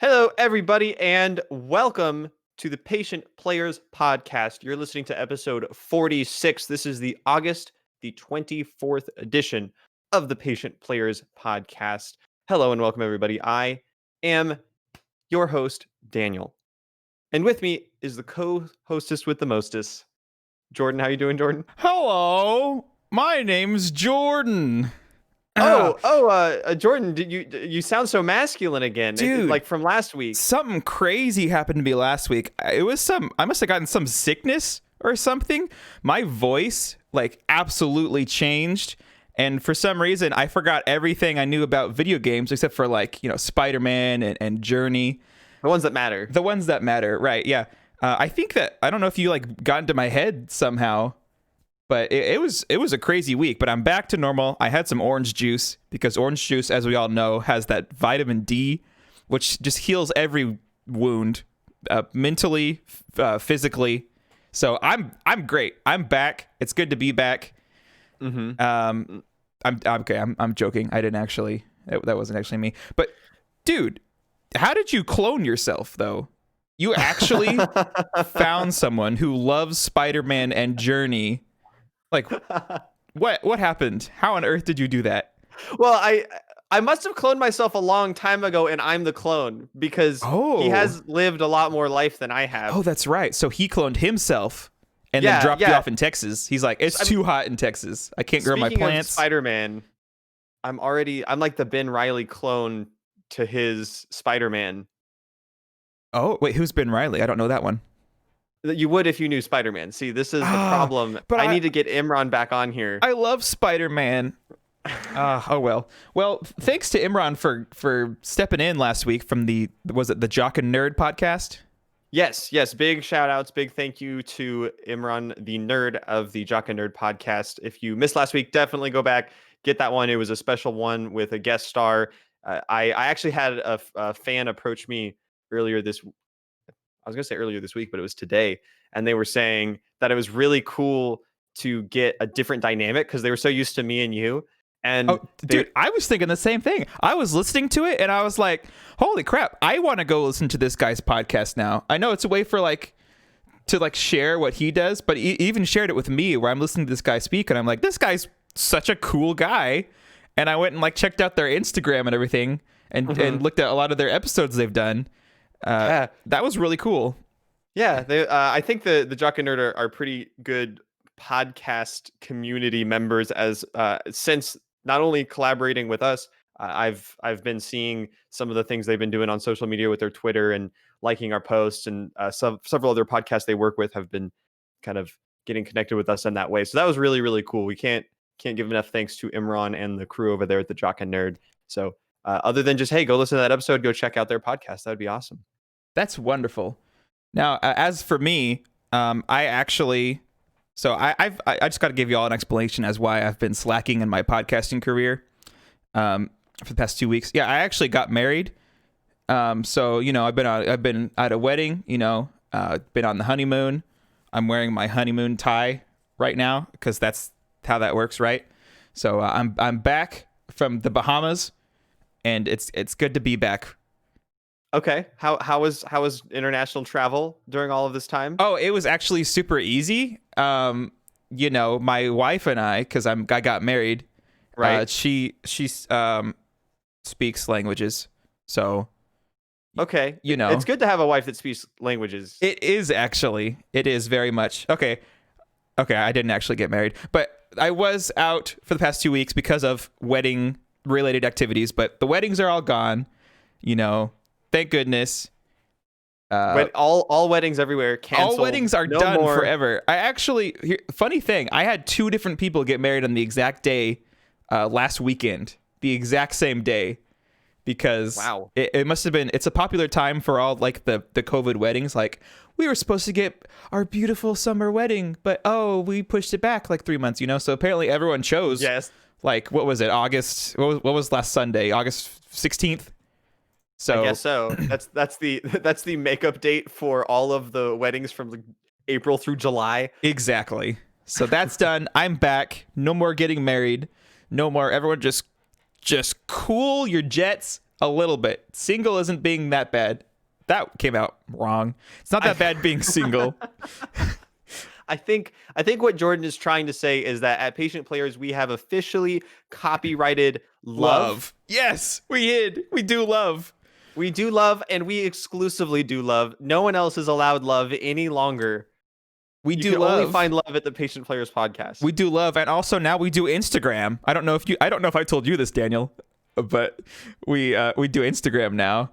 Hello, everybody, and welcome to the Patient Players Podcast. You're listening to episode 46. This is the August the 24th edition of the Patient Players Podcast. Hello, and welcome, everybody. I am your host, Daniel. And with me is the co-hostess with the mostest, Jordan. How you doing, Jordan? Hello, my name's Jordan. Jordan, you sound so masculine again, Dude, like from last week. Something crazy happened to me last week. I must have gotten some sickness or something. My voice absolutely changed, and for some reason I forgot everything I knew about video games except for Spider-Man and Journey. The ones that matter. The ones that matter, right? Yeah. I think that I don't know if you got into my head somehow. But it was a crazy week, but I'm back to normal. I had some orange juice because orange juice, as we all know, has that vitamin D, which just heals every wound, mentally, physically. So I'm great. I'm back. It's good to be back. Mm-hmm. I'm okay. I'm joking. I didn't actually. That wasn't actually me. But dude, how did you clone yourself though? You actually found someone who loves Spider-Man and Journey. What happened? How on earth did you do that? Well, I must have cloned myself a long time ago, and I'm the clone because he has lived a lot more life than I have. Oh, that's right. So he cloned himself and then dropped you off in Texas. He's like, it's too hot in Texas. I can't grow my plants. Speaking of Spider-Man, I'm like the Ben Reilly clone to his Spider-Man. Oh, wait, who's Ben Reilly? I don't know that one. You would if you knew Spider-Man. See, this is the problem. But I need to get Imran back on here. I love Spider-Man. Oh well. Well, thanks to Imran for stepping in last week from the Jock and Nerd podcast? Yes. Big shout outs, big thank you to Imran, the nerd of the Jock and Nerd podcast. If you missed last week, definitely go back, get that one. It was a special one with a guest star. I actually had a fan approach me earlier this week, but it was today. And they were saying that it was really cool to get a different dynamic because they were so used to me and you. And dude, I was thinking the same thing. I was listening to it and I was like, holy crap, I want to go listen to this guy's podcast now. I know it's a way for to share what he does, but he even shared it with me where I'm listening to this guy speak and I'm like, this guy's such a cool guy. And I went and checked out their Instagram and everything and looked at a lot of their episodes they've done. That was really cool. Yeah, I think the Jock and Nerd are pretty good podcast community members as since not only collaborating with us, I've been seeing some of the things they've been doing on social media with their Twitter and liking our posts, and several other podcasts they work with have been kind of getting connected with us in that way. So that was really, really cool. We can't give enough thanks to Imran and the crew over there at the Jock and Nerd. So other than just, hey, go listen to that episode, go check out their podcast. That would be awesome. That's wonderful. Now, as for me, I just got to give you all an explanation as why I've been slacking in my podcasting career for the past 2 weeks. Yeah, I actually got married. So I've been at a wedding. Been on the honeymoon. I'm wearing my honeymoon tie right now because that's how that works, right? So I'm back from the Bahamas, and it's good to be back. Okay. How was international travel during all of this time? Oh, it was actually super easy. My wife and I, because I got married, right? She speaks languages, so okay. It's good to have a wife that speaks languages. It is actually. It is very much. Okay. I didn't actually get married, but I was out for the past 2 weeks because of wedding related activities. But the weddings are all gone. Thank goodness. All weddings everywhere canceled. All weddings are done forever. Funny thing, I had 2 different people get married on the exact day last weekend, the exact same day, because wow, it must have been. It's a popular time for all the COVID weddings. We were supposed to get our beautiful summer wedding, but we pushed it back 3 months. So apparently everyone chose. Yes. What was it? August. What was last Sunday? August 16th. So I guess so. That's the makeup date for all of the weddings from April through July. Exactly. So that's done. I'm back. No more getting married. No more. Everyone just cool your jets. A little bit. Single isn't being that bad. That came out wrong. It's not that bad being single. I think what Jordan is trying to say is that at Patient Players, we have officially copyrighted love. Yes, we did. We do love. We do love, and we exclusively do love. No one else is allowed love any longer. We You do can love. only find love at the Patient Players podcast. We do love, and also now we do Instagram. I don't know if I told you this, Daniel, but we do Instagram now.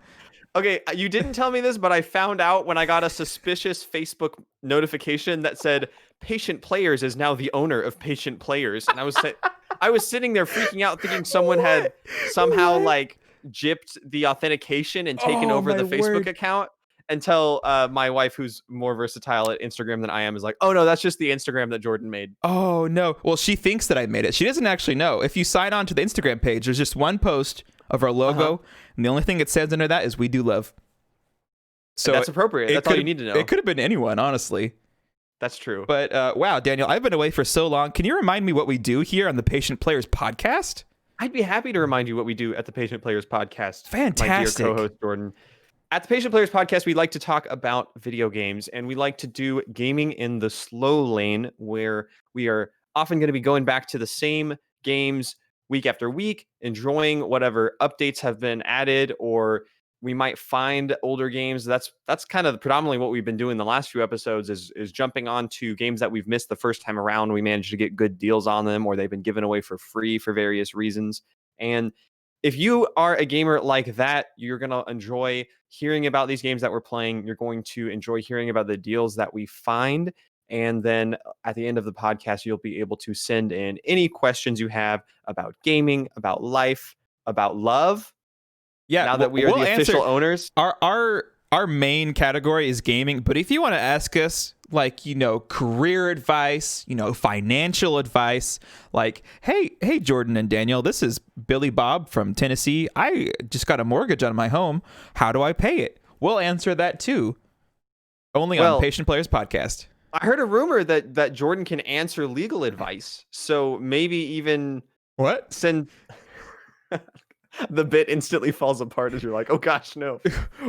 Okay, you didn't tell me this, but I found out when I got a suspicious Facebook notification that said Patient Players is now the owner of Patient Players, and I was sitting there freaking out, thinking someone had somehow like gypped the authentication and taken over the Facebook account. Until my wife, who's more versatile at Instagram than I am, is like, "Oh no, that's just the Instagram that Jordan made." Oh no! Well, she thinks that I made it. She doesn't actually know. If you sign on to the Instagram page, there's just one post of our logo, and the only thing it says under that is "We do love." So that's appropriate. That's all you need to know. It could have been anyone, honestly. That's true. But wow, Daniel, I've been away for so long. Can you remind me what we do here on the Patient Players podcast? I'd be happy to remind you what we do at the Patient Players podcast. Fantastic. My dear co-host Jordan. At the Patient Players podcast, we like to talk about video games, and we like to do gaming in the slow lane, where we are often going to be going back to the same games week after week, enjoying whatever updates have been added, or we might find older games. That's kind of predominantly what we've been doing the last few episodes is jumping on to games that we've missed the first time around. We managed to get good deals on them, or they've been given away for free for various reasons. And if you are a gamer like that, you're going to enjoy hearing about these games that we're playing. You're going to enjoy hearing about the deals that we find. And then at the end of the podcast, you'll be able to send in any questions you have about gaming, about life, about love. Yeah, now that we are the official owners. Our main category is gaming, but if you want to ask us, like, career advice, financial advice, like, hey, Jordan and Daniel, this is Billy Bob from Tennessee. I just got a mortgage on my home. How do I pay it? We'll answer that too. Only on Patient Players podcast. I heard a rumor that Jordan can answer legal advice. So maybe even send... The bit instantly falls apart as you're like, oh gosh, no.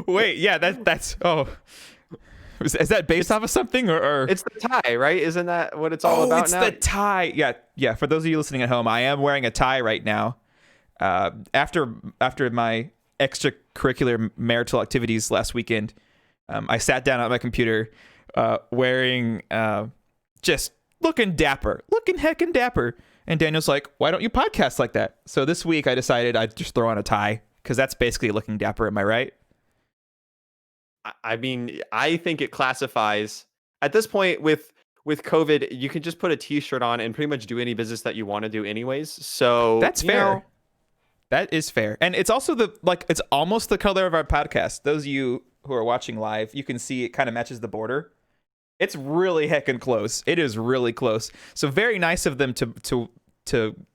Wait, yeah, that's is that based off of something or it's the tie, right? Isn't that what it's all about it's now? The tie. Yeah. For those of you listening at home, I am wearing a tie right now. After my extracurricular marital activities last weekend, I sat down at my computer, wearing just looking heckin' dapper. And Daniel's like, why don't you podcast like that? So this week I decided I'd just throw on a tie because that's basically looking dapper. Am I right? I mean, I think it classifies at this point with COVID. You can just put a t-shirt on and pretty much do any business that you want to do anyways. So that's fair. That is fair. And it's also it's almost the color of our podcast. Those of you who are watching live, you can see it kind of matches the border. It's really heckin' close. It is really close. So very nice of them to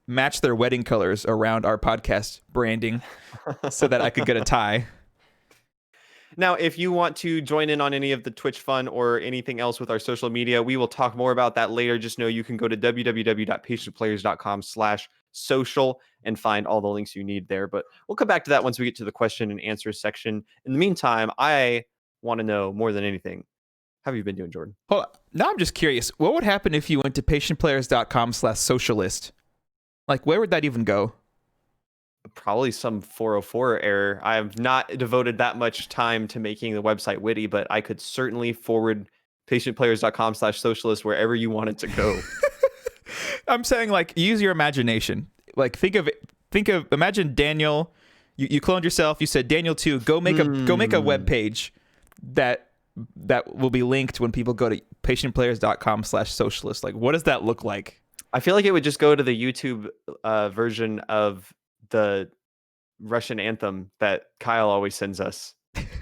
match their wedding colors around our podcast branding so that I could get a tie. Now, if you want to join in on any of the Twitch fun or anything else with our social media, we will talk more about that later. Just know you can go to www.patientplayers.com/social and find all the links you need there. But we'll come back to that once we get to the question and answer section. In the meantime, I want to know more than anything. How have you been doing, Jordan? Hold on. Now I'm just curious. What would happen if you went to patientplayers.com/socialist? Like, where would that even go? Probably some 404 error. I have not devoted that much time to making the website witty, but I could certainly forward patientplayers.com/socialist wherever you want it to go. I'm saying, like, use your imagination. Like, imagine Daniel. You cloned yourself. You said, Daniel 2, go make a web page that will be linked when people go to patientplayers.com/socialist. Like, what does that look like? I feel like it would just go to the YouTube version of the Russian anthem that Kyle always sends us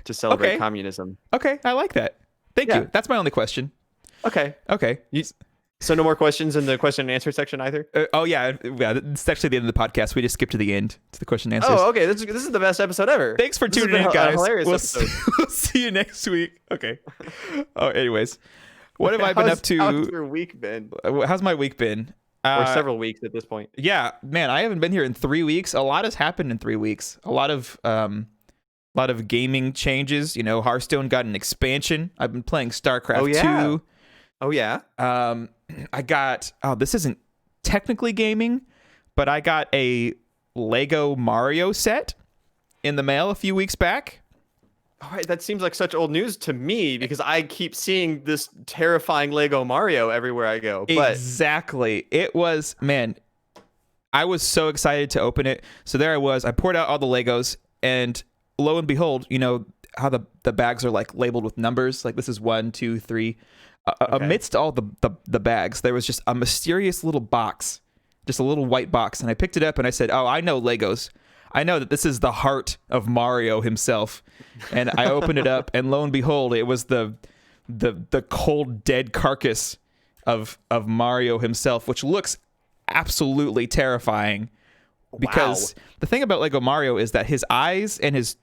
to celebrate communism. Okay, I like that. Thank you. That's my only question. Okay. So no more questions in the question and answer section either? It's actually the end of the podcast. We just skipped to the end, to the question and answers. Oh, okay. This is the best episode ever. Thanks for tuning in, guys. We'll see you next week. Okay. Oh, anyways. What have I been up to? How's your week been? How's my week been? or Uh, several weeks at this point. yeah, man, I haven't been here in 3 weeks. A lot has happened in 3 weeks. A lot of gaming changes. You know, Hearthstone got an expansion. I've been playing StarCraft Oh, yeah. 2. Oh yeah. I got, this isn't technically gaming, but I got a Lego Mario set in the mail a few weeks back. All right, that seems like such old news to me because I keep seeing this terrifying Lego Mario everywhere I go. But Exactly. It was, man, I was so excited to open it. So there I was. I poured out all the Legos, and lo and behold, you know how the bags are like labeled with numbers, like this is 1, 2, 3. Amidst all the bags, there was just a mysterious little box, just a little white box, and I picked it up and I said, "Oh, I know Legos. I know that this is the heart of Mario himself." And I opened it up, and lo and behold, it was the cold, dead carcass of Mario himself, which looks absolutely terrifying. Because the thing about Lego Mario is that his eyes and his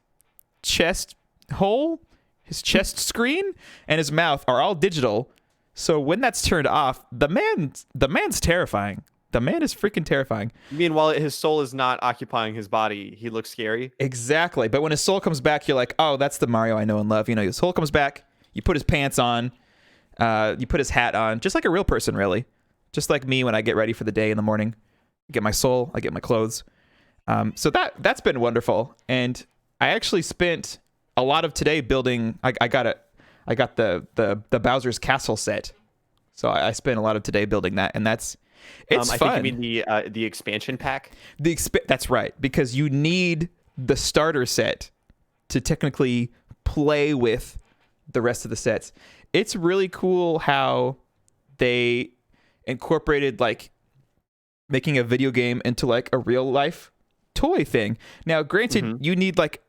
chest hole, his chest screen, and his mouth are all digital. So when that's turned off, the man's terrifying. The man is freaking terrifying. You mean while his soul is not occupying his body, he looks scary? Exactly. But when his soul comes back, you're like, oh, that's the Mario I know and love. You know, his soul comes back. You put his pants on. You put his hat on. Just like a real person, really. Just like me when I get ready for the day in the morning. I get my soul. I get my clothes. So that's been wonderful. And I actually spent a lot of today building. I got the Bowser's Castle set. So I spent a lot of today building that, and it's I fun. think you mean the expansion pack. That's right, because you need the starter set to technically play with the rest of the sets. It's really cool how they incorporated like making a video game into like a real life toy thing. Now, granted, you need like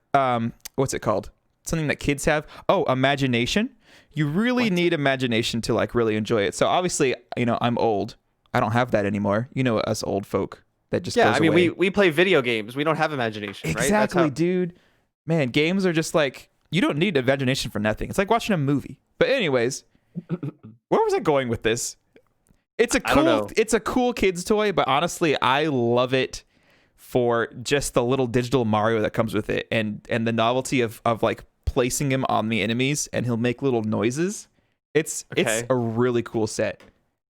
what's it called? Something that kids have. Oh, imagination. You really need imagination to like really enjoy it. So obviously, you know, I'm old. I don't have that anymore. You know, us old folk that just goes away. We play video games. We don't have imagination, right? Exactly, dude. Man, games are just like, you don't need imagination for nothing. It's like watching a movie. But anyways, where was I going with this? It's a cool kids toy, but honestly, I love it for just the little digital Mario that comes with it, and the novelty of like placing him on the enemies and he'll make little noises. It's a really cool set.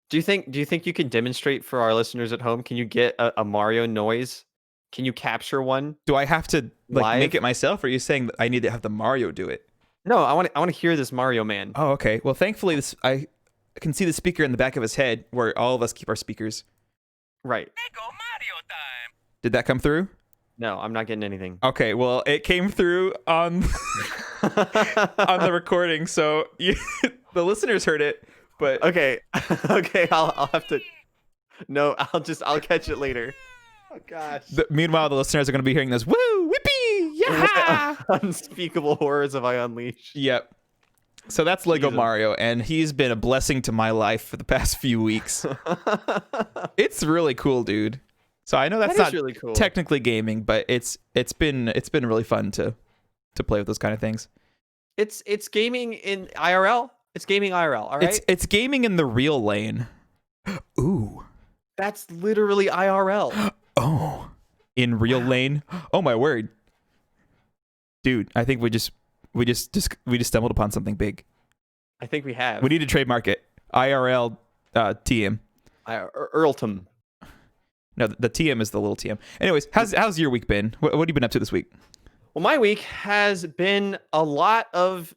Do you think you can demonstrate for our listeners at home? Can you get a Mario noise? Can you capture one? Do I have to like live? make it myself, or are you saying that I need to have the Mario do it? No, I want to hear this Mario man. Oh, okay. Well, thankfully I can see the speaker in the back of his head where all of us keep our speakers. Right. Lego Mario time. Did that come through? No, I'm not getting anything. Okay, well, it came through on on the recording, so the listeners heard it. But okay, I'll have to. No, I'll catch it later. Oh gosh. Meanwhile, the listeners are going to be hearing this. Woo, whippy, yeah! Unspeakable horrors have I unleashed. Yep. So that's Lego Mario, and he's been a blessing to my life for the past few weeks. It's really cool, dude. So I know that's not really cool. Technically gaming, but it's been really fun to play with those kind of things. It's gaming in IRL. It's gaming IRL. All right. It's gaming in the real lane. Ooh. That's literally IRL. Oh, in real lane. Oh my word, dude! I think we just stumbled upon something big. I think we have. We need to trademark it. IRL TM. Earltum. No, the TM is the little TM. Anyways, how's your week been? What have you been up to this week? Well, my week has been a lot of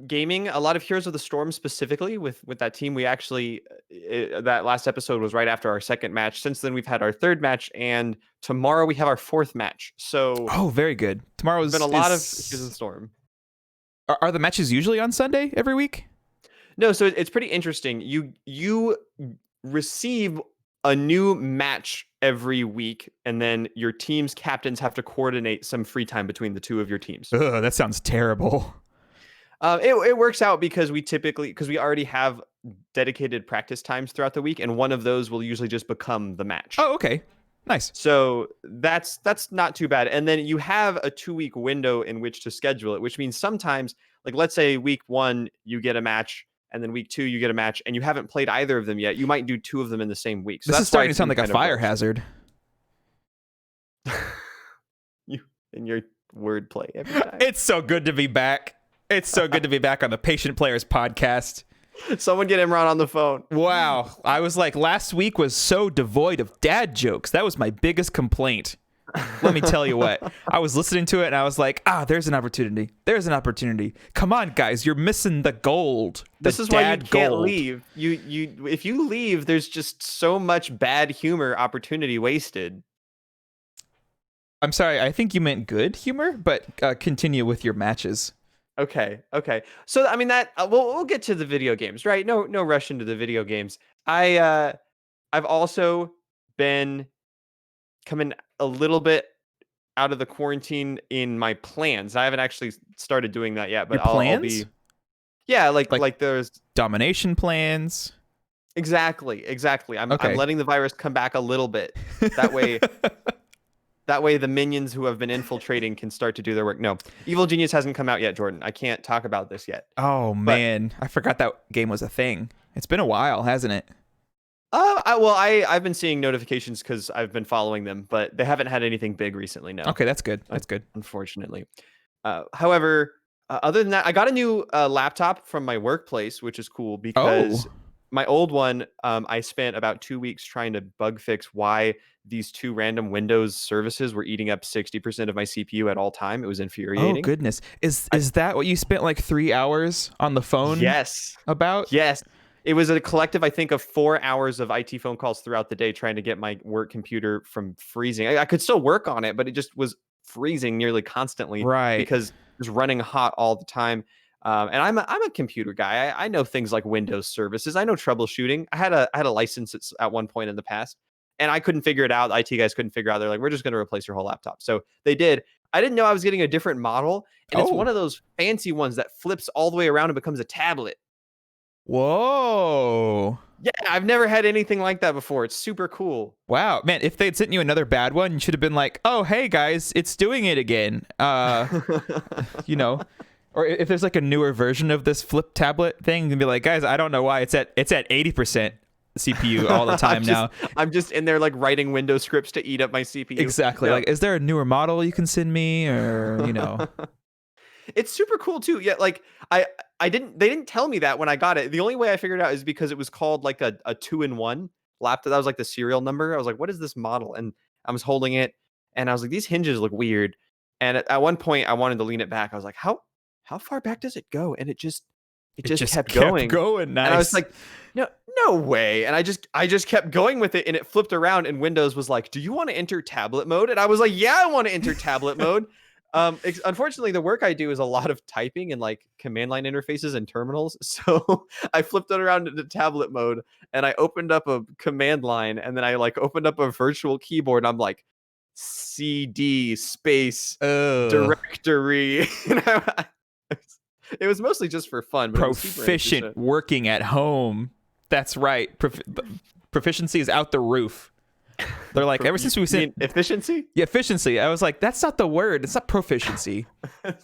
gaming, a lot of Heroes of the Storm specifically with that team. We actually that last episode was right after our second match. Since then, we've had our third match, and tomorrow we have our fourth match. So very good. Tomorrow's been a lot of Heroes of the Storm. Are the matches usually on Sunday every week? No, so it's pretty interesting. You receive a new match every week, and then your team's captains have to coordinate some free time between the two of your teams. Ugh, that sounds terrible. It works out because we already have dedicated practice times throughout the week, and one of those will usually just become the match. Oh, okay. Nice. So that's not too bad. And then you have a 2-week window in which to schedule it, which means sometimes, like let's say week 1, you get a match, and then week 2 you get a match, and you haven't played either of them yet, you might do 2 of them in the same week. So This that's is starting why to sound like a kind of fire rough. hazard. You and your wordplay every time. It's so good to be back. It's so good to be back on the Patient Players podcast. Someone get Imran on the phone. Wow. I was like, last week was so devoid of dad jokes. That was my biggest complaint. Let me tell you what. I was listening to it and I was like, there's an opportunity. There's an opportunity. Come on, guys. You're missing the gold. This is why you can't leave. You if you leave, there's just so much bad humor opportunity wasted. I'm sorry. I think you meant good humor, but continue with your matches. Okay. So I mean that we'll get to the video games, right? No rush into the video games. I've also been coming a little bit out of the quarantine in my plans. I haven't actually started doing that yet, but Your plans? I'll be yeah, like there's domination plans. Exactly. I'm Okay. letting the virus come back a little bit. That way the minions who have been infiltrating can start to do their work. No, Evil Genius hasn't come out yet, Jordan. I can't talk about this yet. Oh, man. I forgot that game was a thing. It's been a while, hasn't it? I've been seeing notifications because I've been following them, but they haven't had anything big recently, no. Okay, that's good. That's good. Unfortunately. However, other than that, I got a new laptop from my workplace, which is cool because my old one, I spent about 2 weeks trying to bug fix why these 2 random Windows services were eating up 60% of my CPU at all time. It was infuriating. Oh, goodness. Is that what you spent like 3 hours on the phone about? Yes. It was a collective, I think, of 4 hours of IT phone calls throughout the day trying to get my work computer from freezing. I could still work on it, but it just was freezing nearly constantly. Right. Because it was running hot all the time. And I'm a computer guy. I know things like Windows services. I know troubleshooting. I had a license at one point in the past, and I couldn't figure it out. The IT guys couldn't figure it out. They're like, we're just going to replace your whole laptop. So they did. I didn't know I was getting a different model, and it's one of those fancy ones that flips all the way around and becomes a tablet. Whoa. Yeah, I've never had anything like that before. It's super cool. Wow. Man, if they'd sent you another bad one, you should have been like, oh, hey, guys, it's doing it again. You know. Or if there's like a newer version of this flip tablet thing, you can be like, guys, I don't know why it's at 80% CPU all the time now. I'm just in there like writing Windows scripts to eat up my CPU. Exactly. Yeah. Like, is there a newer model you can send me, or It's super cool too. Yeah, like they didn't tell me that when I got it. The only way I figured it out is because it was called like a 2-in-1 laptop. That was like the serial number. I was like, what is this model? And I was holding it and I was like, these hinges look weird. And at one point I wanted to lean it back. I was like, how far back does it go? And it just kept going. Nice. And I was like, no way. And I just kept going with it, and it flipped around, and Windows was like, do you want to enter tablet mode? And I was like, yeah, I want to enter tablet mode. Unfortunately, the work I do is a lot of typing and like command line interfaces and terminals. So I flipped it around into tablet mode, and I opened up a command line, and then I like opened up a virtual keyboard, and I'm like, CD space directory. It was mostly just for fun. But proficient working at home. That's right. Proficiency is out the roof. They're like, ever since we sent efficiency. Yeah, efficiency. I was like, that's not the word. It's not proficiency.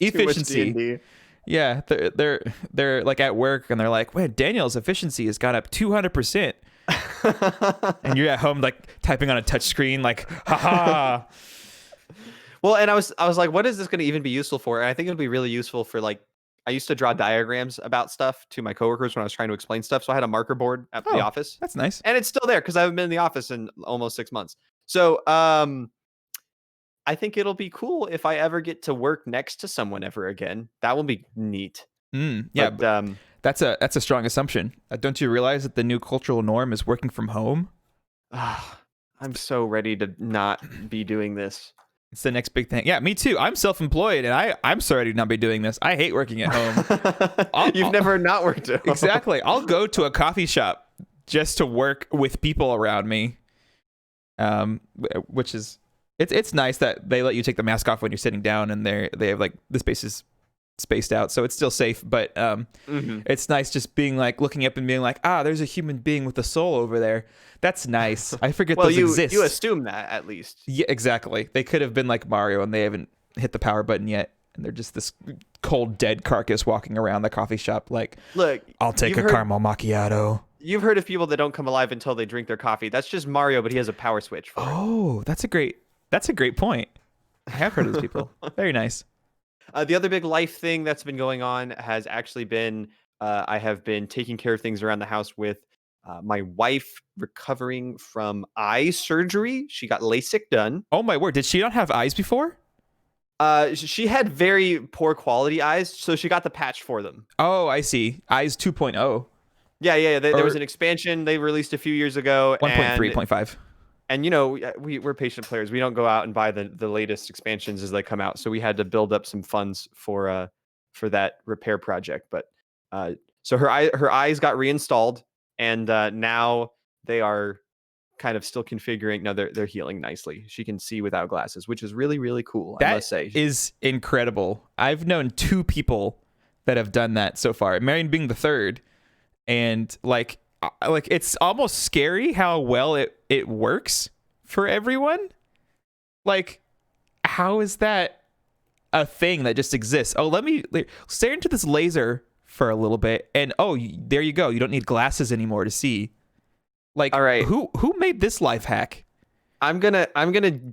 Efficiency. Yeah, they're like at work, and they're like, wait, Daniel's efficiency has gone up 200%. And you're at home like typing on a touch screen, like, haha. Well, and I was like, what is this going to even be useful for? And I think it'll be really useful for like, I used to draw diagrams about stuff to my coworkers when I was trying to explain stuff. So I had a marker board at the office. That's nice. And it's still there because I haven't been in the office in almost 6 months. So I think it'll be cool if I ever get to work next to someone ever again. That will be neat. Yeah, but that's a strong assumption. Don't you realize that the new cultural norm is working from home? I'm so ready to not be doing this. It's the next big thing. Yeah, me too. I'm self-employed, and I'm sorry to not be doing this. I hate working at home. You've never not worked at home. Exactly. I'll go to a coffee shop just to work with people around me, which is it's nice that they let you take the mask off when you're sitting down, and they have like the space is spaced out, so it's still safe. But it's nice just being like looking up and being like, there's a human being with a soul over there. That's nice. I forget those exist. You assume that at least. Yeah, exactly. They could have been like Mario, and they haven't hit the power button yet, and they're just this cold dead carcass walking around the coffee shop like, Look, I'll take a caramel macchiato. You've heard of people that don't come alive until they drink their coffee. That's just Mario, but he has a power switch for it. Oh, that's a great point. I have heard of those people. Very nice. The other big life thing that's been going on has actually been I have been taking care of things around the house with my wife recovering from eye surgery. She got LASIK done. Oh my word. Did she not have eyes before? She had very poor quality eyes, so she got the patch for them. Oh, I see. Eyes 2.0. Yeah. There was an expansion they released a few years ago. 1.3, 0.5. And, we're patient players. We don't go out and buy the latest expansions as they come out. So we had to build up some funds for that repair project. But so her eyes got reinstalled, and now they are kind of still configuring. No, they're healing nicely. She can see without glasses, which is really, really cool, I must say. That is incredible. I've known 2 people that have done that so far, Marion being the third. And like it's almost scary how well it works for everyone. Like, how is that a thing that just exists? Oh, let me stare into this laser for a little bit, and there you go. You don't need glasses anymore to see. Like, all right, who made this life hack? I'm gonna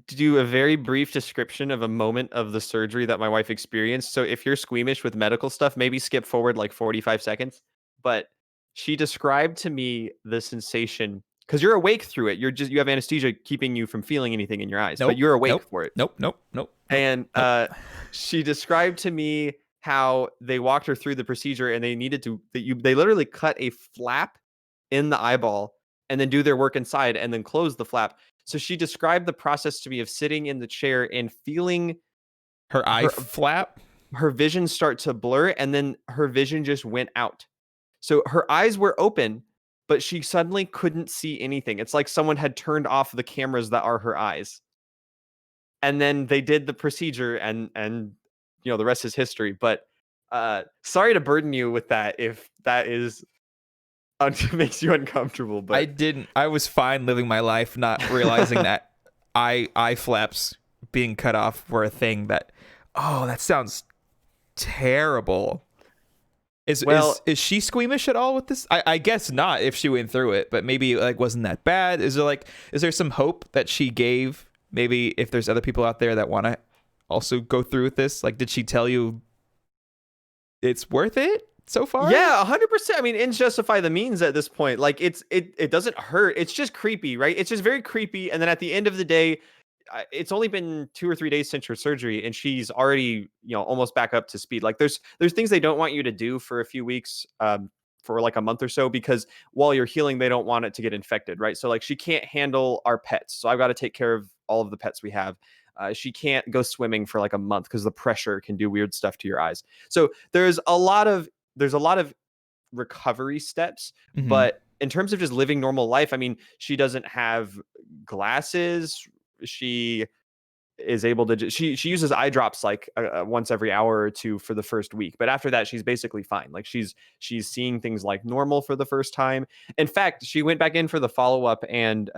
do a very brief description of a moment of the surgery that my wife experienced. So if you're squeamish with medical stuff, maybe skip forward like 45 seconds. But she described to me the sensation, because you're awake through it. You have anesthesia keeping you from feeling anything in your eyes, but you're awake for it. Nope. And she described to me how they walked her through the procedure, and they literally cut a flap in the eyeball and then do their work inside and then close the flap. So she described the process to me of sitting in the chair and feeling her eye flap, her vision start to blur, and then her vision just went out. So her eyes were open, but she suddenly couldn't see anything. It's like someone had turned off the cameras that are her eyes. And then they did the procedure, and the rest is history. But sorry to burden you with that if that is makes you uncomfortable. But I was fine living my life, not realizing that eye flaps being cut off were a thing. That sounds terrible. Is she squeamish at all with this? I guess not if she went through it, but maybe like wasn't that bad. Is there some hope that she gave? Maybe if there's other people out there that want to also go through with this, like, did she tell you it's worth it so far? Yeah, 100%. I mean, ends justify the means at this point. Like, it doesn't hurt. It's just creepy, right? It's just very creepy. And then at the end of the day, it's only been 2 or 3 days since her surgery, and she's already, almost back up to speed. Like, there's things they don't want you to do for a few weeks, for like a month or so, because while you're healing, they don't want it to get infected, right? So like, she can't handle our pets, so I've got to take care of all of the pets we have. She can't go swimming for like a month because the pressure can do weird stuff to your eyes. So there's a lot of recovery steps, but in terms of just living normal life, I mean, she doesn't have glasses. She is able to she uses eye drops like once every hour or two for the first week, but after that she's basically fine. Like, she's seeing things like normal for the first time. In fact, she went back in for the follow-up, and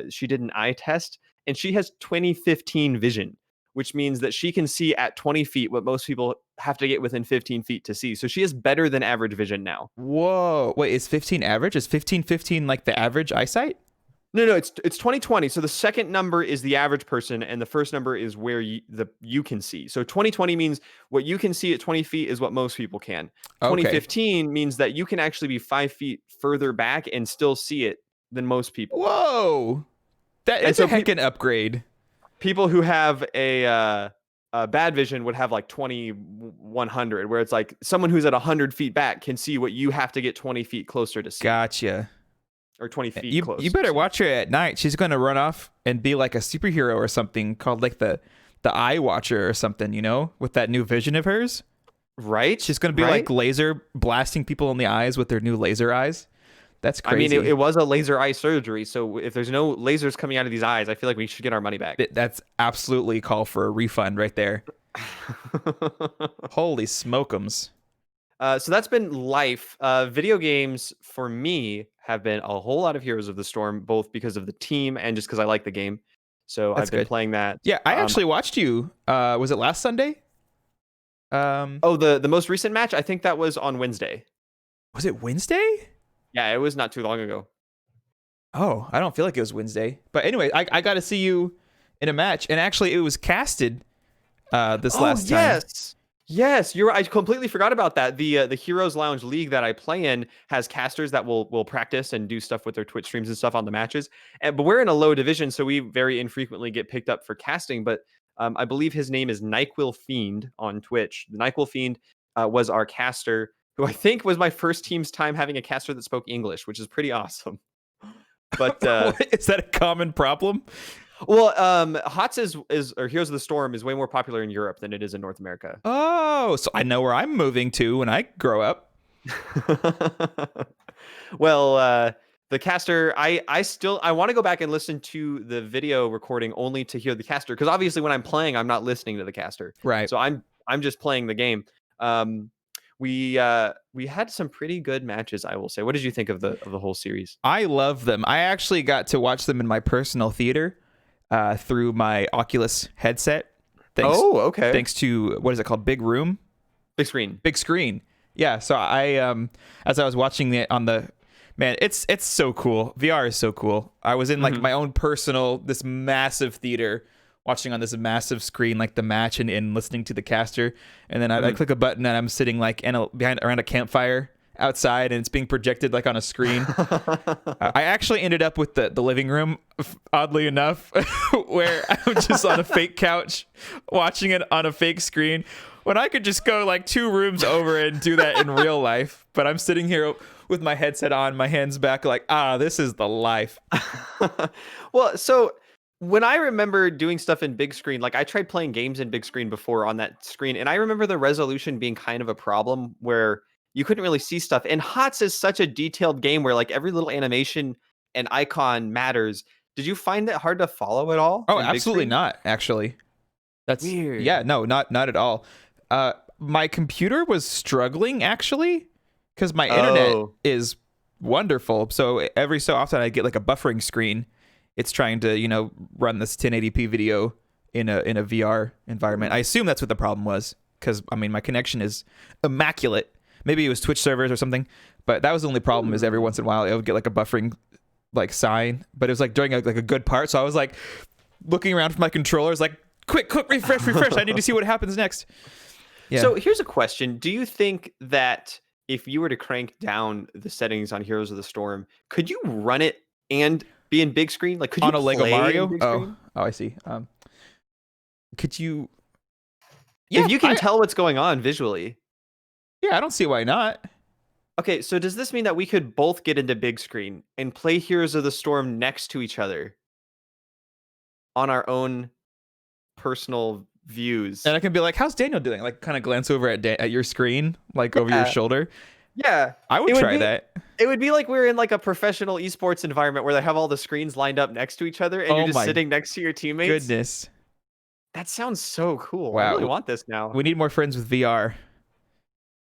she did an eye test, and she has 20/15 vision, which means that she can see at 20 feet what most people have to get within 15 feet to see. So she is better than average vision now. Whoa, wait, is 15 average? Is 15/15 like the average eyesight? No, it's 20/20. So the second number is the average person, and the first number is where you can see. So 20/20 means what you can see at 20 feet is what most people can. 20/15 means that you can actually be 5 feet further back and still see it than most people. Whoa, that is a heck of an upgrade. People who have a bad vision would have like 20/100, where it's like someone who's at 100 feet back can see what you have to get 20 feet closer to see. Gotcha. Or 20 feet close. You better watch her at night. She's going to run off and be like a superhero or something, called like the Eye Watcher or something, with that new vision of hers. Right? She's going to be like laser blasting people in the eyes with their new laser eyes. That's crazy. I mean, it was a laser eye surgery, so if there's no lasers coming out of these eyes, I feel like we should get our money back. That's absolutely call for a refund right there. Holy smokums. So that's been life. Video games for me have been a whole lot of Heroes of the Storm, both because of the team and just because I like the game. So I've been playing that. Yeah, I actually watched you. Was it last Sunday? Oh, the most recent match, I think that was on Wednesday. Was it Wednesday? Yeah, it was not too long ago. Oh, I don't feel like it was Wednesday. But anyway, I got to see you in a match, and actually, it was casted this last time. Yes, you're. I completely forgot about that. The Heroes Lounge League that I play in has casters that will practice and do stuff with their Twitch streams and stuff on the matches. But we're in a low division, so we very infrequently get picked up for casting. But I believe his name is NyQuil Fiend on Twitch. The NyQuil Fiend was our caster, who I think was my first team's time having a caster that spoke English, which is pretty awesome. But Is that a common problem? well, HOTS is or Heroes of the Storm is way more popular in Europe than it is in North America. Oh, so I know where I'm moving to when I grow up. Well, the caster, I want to go back and listen to the video recording only to hear the caster, because obviously when I'm playing, I'm not listening to the caster. Right. So I'm just playing the game. We had some pretty good matches, I will say. What did you think of the whole series? I love them. I actually got to watch them in my personal theater through my Oculus headset. Okay. Thanks to, what is it called? Big Room? Big screen. Big screen. Yeah. So I, as I was watching it on the, man, it's so cool. VR is so cool. I was in like my own personal, this massive theater, watching on this massive screen, like the match and listening to the caster. And then I click a button and I'm sitting like around a campfire outside, and it's being projected like on a screen. I actually ended up with the living room, oddly enough, where I'm just on a fake couch watching it on a fake screen, when I could just go like 2 rooms over and do that in real life. But I'm sitting here with my headset on, my hands back, like, this is the life. Well, so when I remember doing stuff in big screen, like I tried playing games in big screen before on that screen, and I remember the resolution being kind of a problem where you couldn't really see stuff. And HOTS is such a detailed game where like every little animation and icon matters. Did you find it hard to follow at all? Oh, absolutely not, actually. That's weird. Yeah, no, not at all. My computer was struggling, actually, because my internet is wonderful. So every so often I get like a buffering screen. It's trying to, run this 1080p video in a VR environment. I assume that's what the problem was, because I mean my connection is immaculate. Maybe it was Twitch servers or something, but that was the only problem. Is every once in a while it would get like a buffering like sign, but it was like during a good part. So I was like looking around for my controllers, like quick, refresh. I need to see what happens next. Yeah. So here's a question: do you think that if you were to crank down the settings on Heroes of the Storm, could you run it and be in big screen? Like, could you on a Lego Mario? Oh, I see. Could you? Yeah, if you can tell what's going on visually. Yeah, I don't see why not. Okay, so does this mean that we could both get into big screen and play Heroes of the Storm next to each other on our own personal views? And I can be like, "How's Daniel doing?" Like, kind of glance over at your screen, like over your shoulder. Yeah, I would try that. It would be like we're in like a professional esports environment where they have all the screens lined up next to each other, and you're just sitting next to your teammates. Goodness, that sounds so cool. Wow. I really want this now. We need more friends with VR,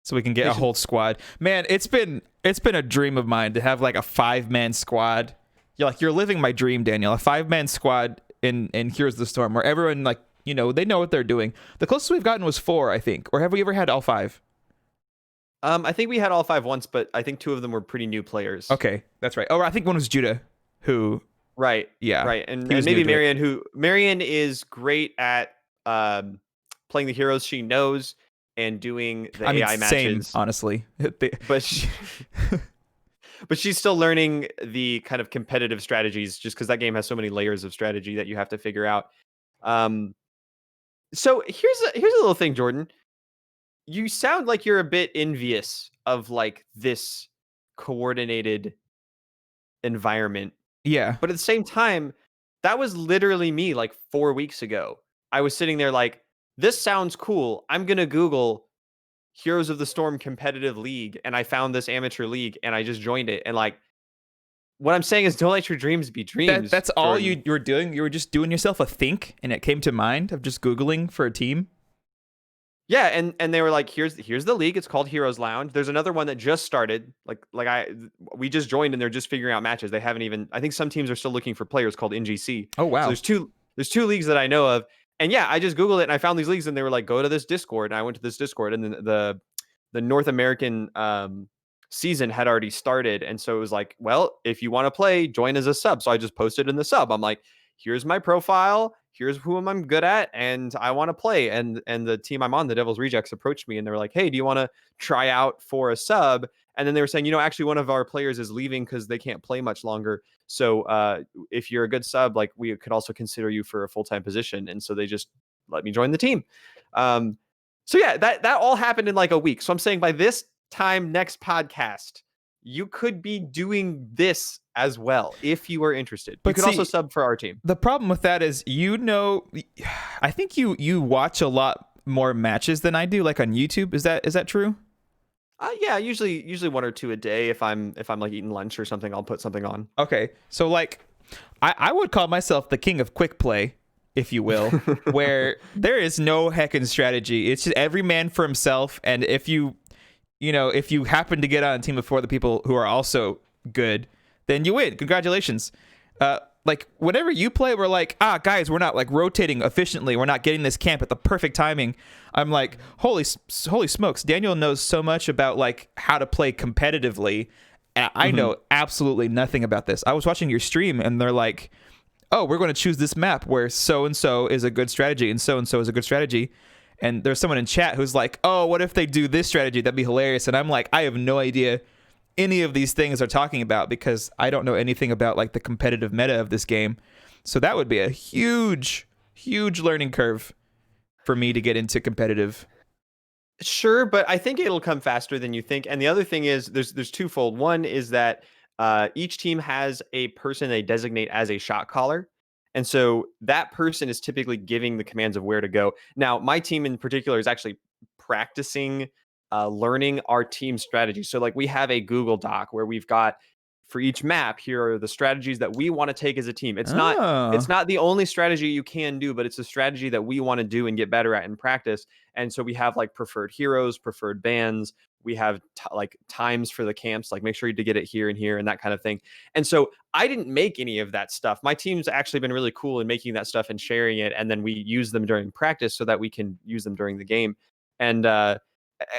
so we can get a whole squad. Man, it's been a dream of mine to have like a 5-man squad. You're living my dream, Daniel. A 5-man squad in Heroes of the Storm, where everyone they know what they're doing. The closest we've gotten was 4, I think. Or have we ever had all 5? I think we had all 5 once, but I think 2 of them were pretty new players. Okay, that's right. Oh, I think one was Judah, who... Right. Yeah. Right. And maybe Marion, Marion is great at playing the heroes she knows and doing the AI matches. Same, honestly. But she's still learning the kind of competitive strategies, just because that game has so many layers of strategy that you have to figure out. So here's a little thing, Jordan. You sound like you're a bit envious of like this coordinated environment. Yeah. But at the same time, that was literally me like 4 weeks ago. I was sitting there like, this sounds cool. I'm going to Google Heroes of the Storm competitive league. And I found this amateur league and I just joined it. And like, what I'm saying is don't let your dreams be dreams. That's all you were doing. You were just doing yourself a think, and it came to mind of just Googling for a team. Yeah, and they were like, here's the league. It's called Heroes Lounge. There's another one that just started. We just joined and they're just figuring out matches. They haven't even. I think some teams are still looking for players called NGC. Oh wow. So there's two leagues that I know of, And yeah, I just Googled it and I found these leagues and they were like, go to this Discord. And I went to this Discord and then the North American season had already started. And so it was like, well, if you want to play, join as a sub. So I just posted in the sub. I'm like, here's my profile. Here's who I'm good at, and I want to play. And the team I'm on, the Devil's Rejects, approached me and they were like, hey, do you want to try out for a sub? And then they were saying, actually one of our players is leaving because they can't play much longer. So if you're a good sub, like we could also consider you for a full-time position. And so they just let me join the team. So yeah, that all happened in like a week. So I'm saying by this time next podcast, you could be doing this as well if you were interested. But you could also sub for our team. The problem with that is, I think you watch a lot more matches than I do, like on YouTube. Is that true? Yeah, usually one or two a day. If I'm like eating lunch or something, I'll put something on. Okay, so like I would call myself the king of quick play, if you will, where there is no heckin' strategy. It's just every man for himself, and if you happen to get on a team of 4 other people who are also good, then you win. Congratulations. Like whenever you play, we're like, guys, we're not like rotating efficiently. We're not getting this camp at the perfect timing. I'm like, holy smokes. Daniel knows so much about like how to play competitively. And I know absolutely nothing about this. I was watching your stream and they're like, oh, we're going to choose this map where so-and-so is a good strategy and so-and-so is a good strategy. And there's someone in chat who's like, oh, what if they do this strategy? That'd be hilarious. And I'm like, I have no idea any of these things are talking about because I don't know anything about like the competitive meta of this game. So that would be a huge learning curve for me to get into competitive. Sure, but I think it'll come faster than you think. And the other thing is there's twofold. One is that each team has a person they designate as a shot caller. And so that person is typically giving the commands of where to go. Now, my team in particular is actually practicing learning our team strategy. So like we have a Google Doc where we've got for each map, here are the strategies that we want to take as a team. It's not the only strategy you can do, but it's a strategy that we want to do and get better at in practice. And so we have like preferred heroes, preferred bands. We have like times for the camps, like make sure to get it here and here and that kind of thing. And so I didn't make any of that stuff. My team's actually been really cool in making that stuff and sharing it. And then we use them during practice so that we can use them during the game. And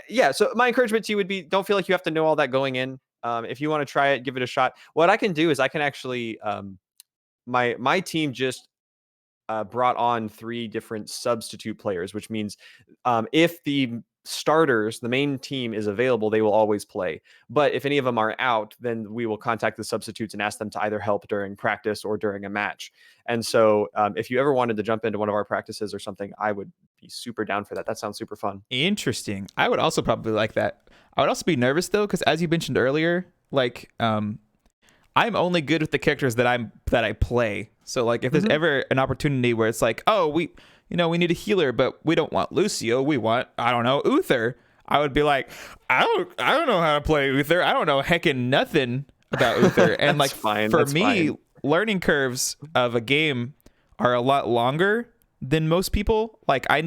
yeah, so my encouragement to you would be, don't feel like you have to know all that going in. If you want to try it, give it a shot. What I can do is I can actually, my team just brought on 3 different substitute players, which means if the starters, the main team is available, they will always play. But if any of them are out, then we will contact the substitutes and ask them to either help during practice or during a match. And so if you ever wanted to jump into one of our practices or something, I would be super down for that. That sounds super fun. Interesting. I would also probably like that. I would also be nervous though, because as you mentioned earlier, like I'm only good with the characters that I play. So like if there's ever an opportunity where it's like, oh, we need a healer, but we don't want Lucio, we want, I don't know, Uther. I would be like, I don't know how to play Uther. I don't know heckin' nothing about Uther. And like for me, learning curves of a game are a lot longer than most people. Like I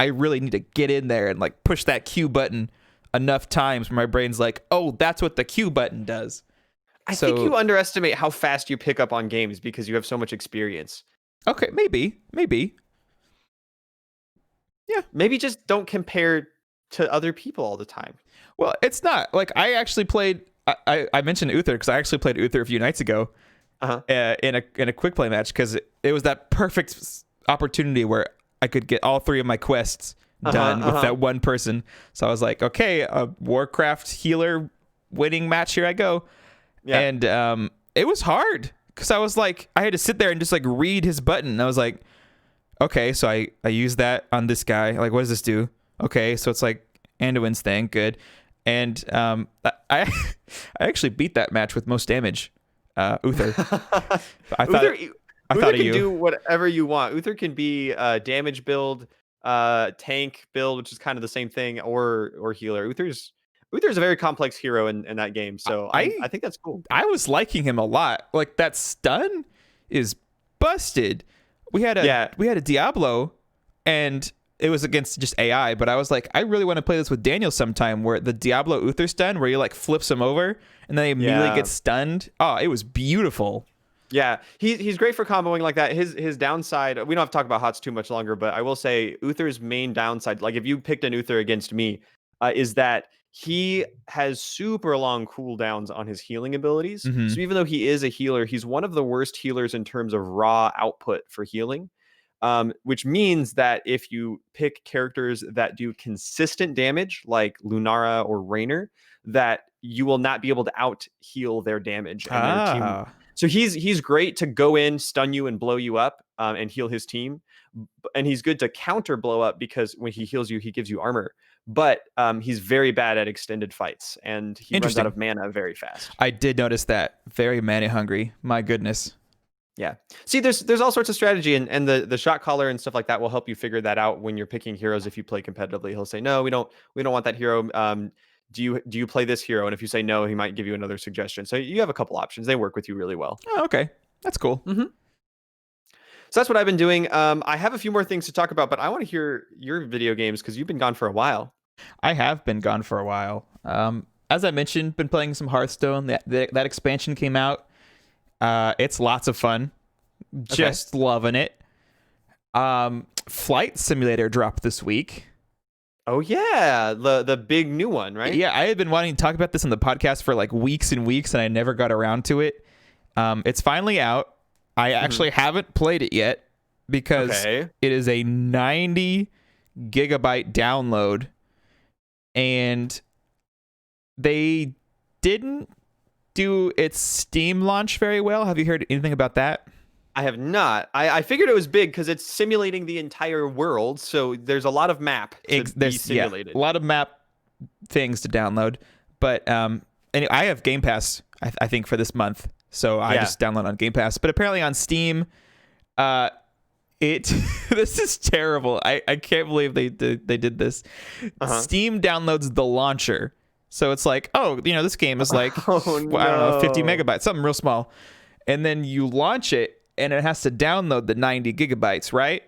really need to get in there and like push that Q button enough times where my brain's like, oh, that's what the Q button does. I think you underestimate how fast you pick up on games because you have so much experience. Okay, maybe. Yeah. Maybe just don't compare to other people all the time. Well, it's not. Like, I actually played... I mentioned Uther because I actually played Uther a few nights ago in a quick play match because it was that perfect opportunity where I could get all 3 of my quests done with that one person. So I was like, okay, a Warcraft healer winning match, here I go. Yeah. And it was hard because I was like, I had to sit there and just like read his button. And I was like, okay, so I use that on this guy. Like, what does this do? Okay, so it's like Anduin's thing. Good. And I actually beat that match with most damage. Uther. Uther can do whatever you want. Uther can be damage build, tank build, which is kind of the same thing, or healer. Uther's a very complex hero in that game, so I think that's cool. I was liking him a lot. Like that stun is busted. We had a Diablo, and it was against just AI, but I was like, I really want to play this with Daniel sometime, where the Diablo Uther stun, where he like flips him over and then he immediately gets stunned. Oh, it was beautiful. Yeah, he's great for comboing like that. His downside, we don't have to talk about HOTS too much longer, but I will say Uther's main downside, like if you picked an Uther against me, is that he has super long cooldowns on his healing abilities. Mhm. So even though he is a healer, he's one of the worst healers in terms of raw output for healing. Which means that if you pick characters that do consistent damage, like Lunara or Raynor, that you will not be able to out heal their damage, and your team. Ah, So he's great to go in, stun you, and blow you up, and heal his team. And he's good to counter blow up because when he heals you, he gives you armor. But he's very bad at extended fights, and he runs out interesting. of mana very fast. I did notice that. Very mana hungry. My goodness. Yeah. See, there's all sorts of strategy, and the shot caller and stuff like that will help you figure that out when you're picking heroes. If you play competitively, he'll say, no, we don't want that hero. Do you play this hero? And if you say no, he might give you another suggestion. So you have a couple options. They work with you really well. Oh, okay. That's cool. So that's what I've been doing. I have a few more things to talk about, but I want to hear your video games because you've been gone for a while. I have been gone for a while. As I mentioned, been playing some Hearthstone. That expansion came out. It's lots of fun. Just loving it. Flight Simulator dropped this week. Oh yeah, the big new one, right? Yeah, I had been wanting to talk about this on the podcast for like weeks and weeks, and I never got around to it. It's finally out. I actually haven't played it yet because it is a 90 gigabyte download, and they didn't do its Steam launch very well. Have you heard anything about that? I have not. I figured it was big because it's simulating the entire world, so there's a lot of map to be simulated. Yeah, a lot of map things to download. But anyway, I have Game Pass, I think, for this month, so I just download on Game Pass. But apparently on Steam, this is terrible. I can't believe they did this. Steam downloads the launcher, so it's like, this game is like I don't know, 50 megabytes, something real small, and then you launch it. And it has to download the 90 gigabytes, right?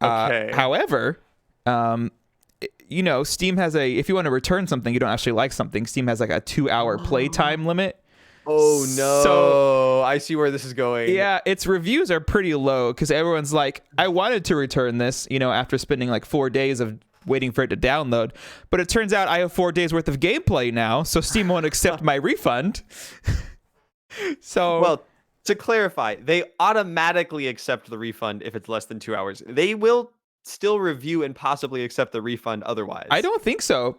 Okay. However, Steam has if you want to return something, you don't actually like something, Steam has like a 2-hour playtime limit. Oh, no. So, I see where this is going. Yeah, its reviews are pretty low because everyone's like, I wanted to return this, after spending like 4 days of waiting for it to download. But it turns out I have 4 days worth of gameplay now, so Steam won't accept my refund. Well, to clarify, they automatically accept the refund if it's less than 2 hours. They will still review and possibly accept the refund otherwise. I don't think so.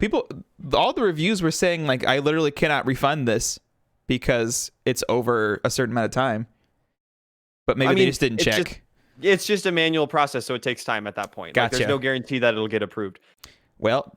All the reviews were saying, like, I literally cannot refund this because it's over a certain amount of time. But maybe they just didn't check. It's just a manual process, so it takes time at that point. Gotcha. Like, there's no guarantee that it'll get approved. Well,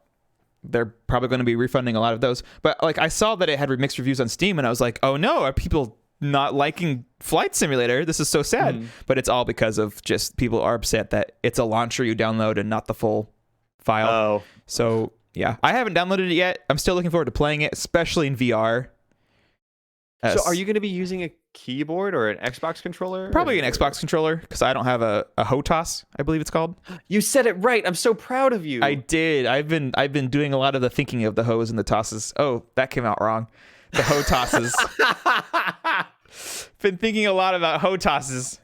they're probably going to be refunding a lot of those. But, like, I saw that it had mixed reviews on Steam, and I was like, oh, no, are people not liking Flight Simulator? This is so sad. But it's all because of just people are upset that it's a launcher you download and not the full file. Oh. So yeah, I haven't downloaded it yet. I'm still looking forward to playing it, especially in VR. So are you going to be using a keyboard or an Xbox controller? Probably an Xbox controller because I don't have a HOTAS, I believe it's called. You said it right. I'm so proud of you. I did. I've been doing a lot of the thinking of the hose and the tosses. Oh, that came out wrong. The HOTASes. Been thinking a lot about HOTASes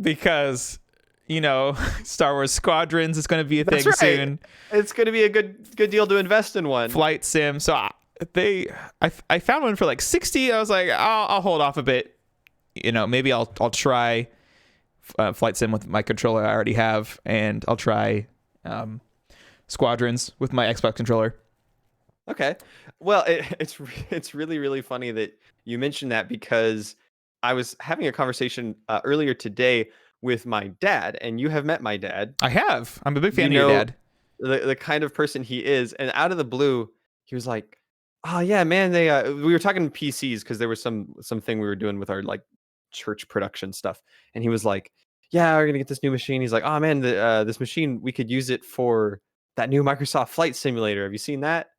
because Star Wars Squadrons is going to be a thing soon. It's going to be a good deal to invest in one. Flight sim. So I found one for like 60. I was like, I'll hold off a bit. Maybe I'll try Flight sim with my controller I already have, and I'll try Squadrons with my Xbox controller. Okay. Well, it's really, really funny that you mentioned that because I was having a conversation earlier today with my dad, and you have met my dad. I have. I'm a big fan of your dad. The kind of person he is, and out of the blue, he was like, "Oh yeah, man, we were talking PCs because there was something we were doing with our like church production stuff," and he was like, "Yeah, we're gonna get this new machine." He's like, "Oh man, this machine, we could use it for that new Microsoft Flight Simulator. Have you seen that?"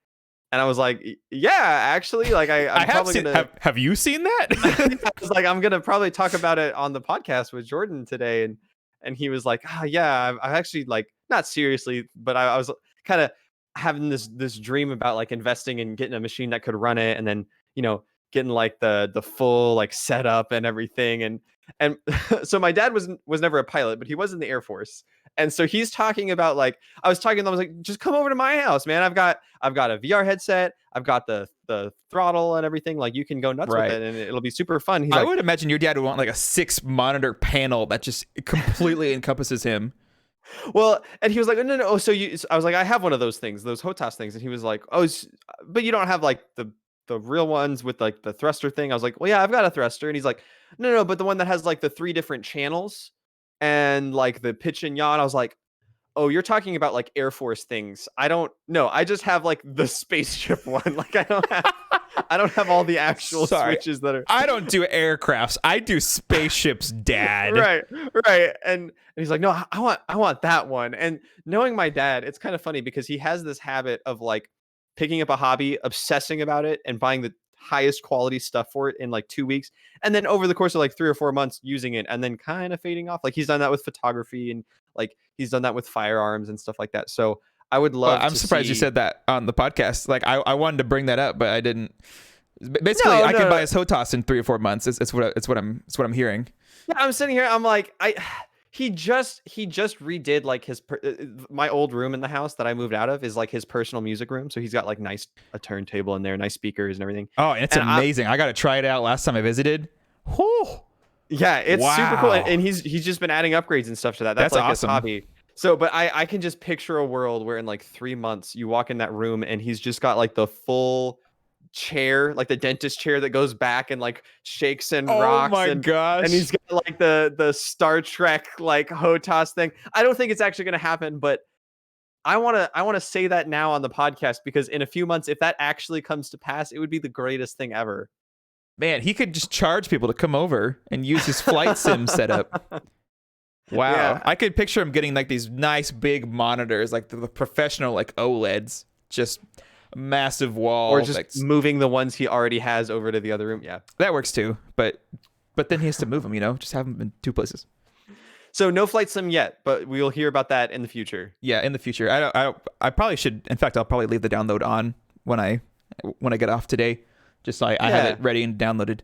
And I was like, yeah, actually, like I'm probably gonna. Have you seen that? I was like, I'm gonna probably talk about it on the podcast with Jordan today, and he was like, yeah, I've actually like not seriously, but I was kind of having this dream about like investing and getting a machine that could run it, and then getting like the full like setup and everything. And so my dad was never a pilot, but he was in the Air Force. And so he's talking about like I was talking to him, I was like, just come over to my house, man. I've got a VR headset, I've got the throttle and everything. Like you can go nuts with Right. it and it'll be super fun. He's I like, would imagine your dad would want like a 6-monitor panel that just completely encompasses him. well, and he was like, no. Oh, so I was like, I have one of those things, those HOTAS things. And he was like, oh, but you don't have like the real ones with like the thruster thing. I was like, well, yeah, I've got a thruster. And he's like, no, but the one that has like the 3 different channels and like the pitch and yaw. I was like, oh, you're talking about like Air Force things. I don't know. I just have like the spaceship one. Like I don't have all the actual Sorry. switches that are. I don't do aircrafts. I do spaceships, Dad. Right. And he's like, no, I want that one. And knowing my dad, it's kind of funny because he has this habit of like picking up a hobby, obsessing about it, and buying the highest quality stuff for it in like 2 weeks. And then over the course of like 3 or 4 months using it and then kind of fading off. Like he's done that with photography and like he's done that with firearms and stuff like that. So I would love I'm surprised you said that on the podcast. Like I wanted to bring that up, but I didn't. Basically, I could buy his HOTAS in 3 or 4 months. It's what I'm hearing. Yeah, I'm sitting here. I'm like, he just redid like his my old room in the house that I moved out of is like his personal music room. So he's got like a turntable in there, nice speakers and everything. Oh, it's amazing. I got to try it out last time I visited. Whew. Yeah, it's super cool. Wow. And he's just been adding upgrades and stuff to that. That's like awesome. his hobby. So, but I can just picture a world where in like 3 months you walk in that room and he's just got like the full chair, like the dentist chair that goes back and like shakes and rocks. Oh my and, gosh. And he's got like the Star Trek like HOTAS thing. I don't think it's actually going to happen, but I want to say that now on the podcast because in a few months, if that actually comes to pass, it would be the greatest thing ever. Man, he could just charge people to come over and use his flight sim setup. Wow. Yeah. I could picture him getting like these nice big monitors, like the professional like OLEDs, just massive walls. Or just like, moving the ones he already has over to the other room. Yeah. that works too. But then he has to move them, just have them in 2 places. So no flight sim yet, but we'll hear about that in the future. Yeah, in the future. I probably should. In fact, I'll probably leave the download on when I get off today, just so I have it ready and downloaded.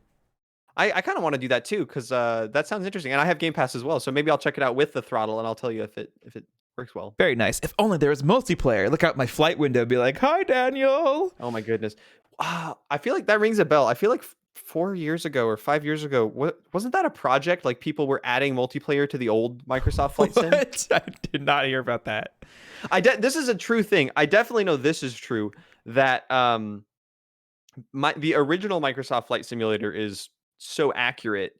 I kind of want to do that too because that sounds interesting, and I have Game Pass as well. So maybe I'll check it out with the throttle, and I'll tell you if it works well. Very nice. If only there was multiplayer. Look out my flight window, and be like, "Hi, Daniel." Oh my goodness, I feel like that rings a bell. I feel like 4 years ago or 5 years ago, wasn't that a project like people were adding multiplayer to the old Microsoft Flight Sim? What? I did not hear about that. This is a true thing. I definitely know this is true. That the original Microsoft Flight Simulator is so accurate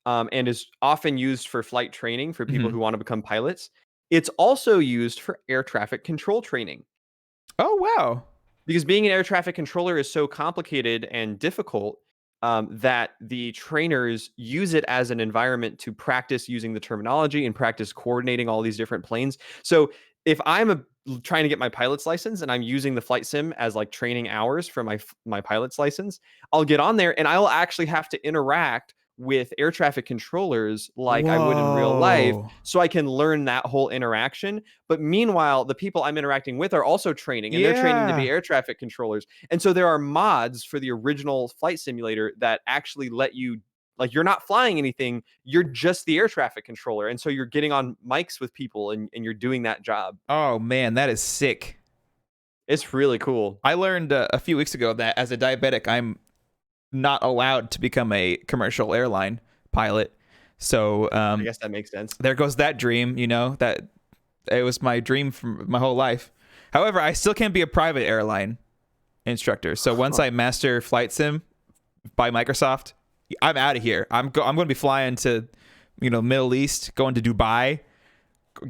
and is often used for flight training for people who want to become pilots. It's also used for air traffic control training. Oh, wow. Because being an air traffic controller is so complicated and difficult that the trainers use it as an environment to practice using the terminology and practice coordinating all these different planes. So if I'm trying to get my pilot's license and I'm using the flight sim as like training hours for my pilot's license, I'll get on there and I'll actually have to interact with air traffic controllers like I would in real life, so I can learn that whole interaction. But meanwhile, the people I'm interacting with are also training, and they're training to be air traffic controllers. And so there are mods for the original flight simulator that actually let you, like, you're not flying anything, you're just the air traffic controller. And so you're getting on mics with people and you're doing that job. Oh man, that is sick. It's really cool. I learned a few weeks ago that as a diabetic, I'm not allowed to become a commercial airline pilot. So I guess that makes sense. There goes that dream, that it was my dream for my whole life. However, I still can't be a private airline instructor. So once I master flight sim by Microsoft, I'm out of here. I'm going to be flying to, Middle East, going to Dubai,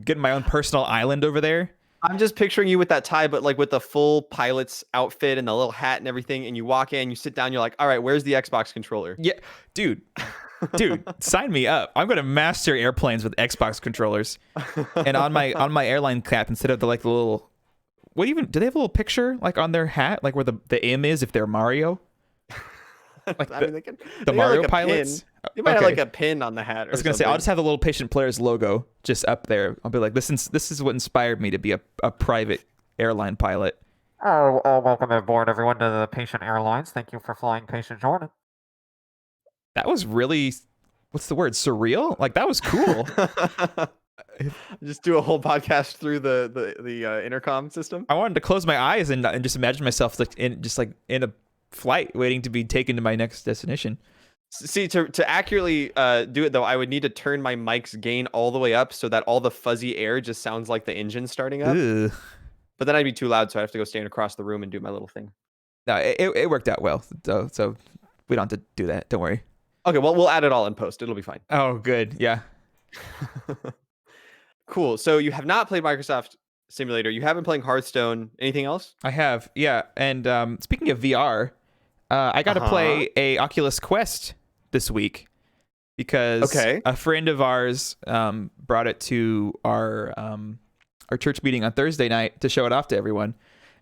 getting my own personal island over there. I'm just picturing you with that tie, but like with the full pilot's outfit and the little hat and everything. And you walk in, you sit down, you're like, all right, where's the Xbox controller? Yeah, dude, sign me up. I'm going to master airplanes with Xbox controllers. And on my airline cap, instead of the little, do they have a little picture like on their hat, like where the M is if they're Mario? Like the Mario like pilots? You might have like a pin on the hat. I was going to say, I'll just have the little Patient Players logo just up there. I'll be like, this is what inspired me to be a private airline pilot. Welcome aboard, everyone, to the Patient Airlines. Thank you for flying Patient Jordan. That was really, what's the word? Surreal? Like that was cool. Just do a whole podcast through the intercom system. I wanted to close my eyes and just imagine myself like in a flight waiting to be taken to my next destination. See, to accurately do it though, I would need to turn my mic's gain all the way up so that all the fuzzy air just sounds like the engine starting up. Ugh. But then I'd be too loud, so I have to go stand across the room and do my little thing. No, it worked out well. So we don't have to do that. Don't worry. Okay, well, we'll add it all in post. It'll be fine. Oh, good. Yeah. Cool. So you have not played Microsoft Simulator. You have been playing Hearthstone. Anything else? I have. Yeah. And speaking of VR, I got to play a Oculus Quest this week because a friend of ours brought it to our church meeting on Thursday night to show it off to everyone.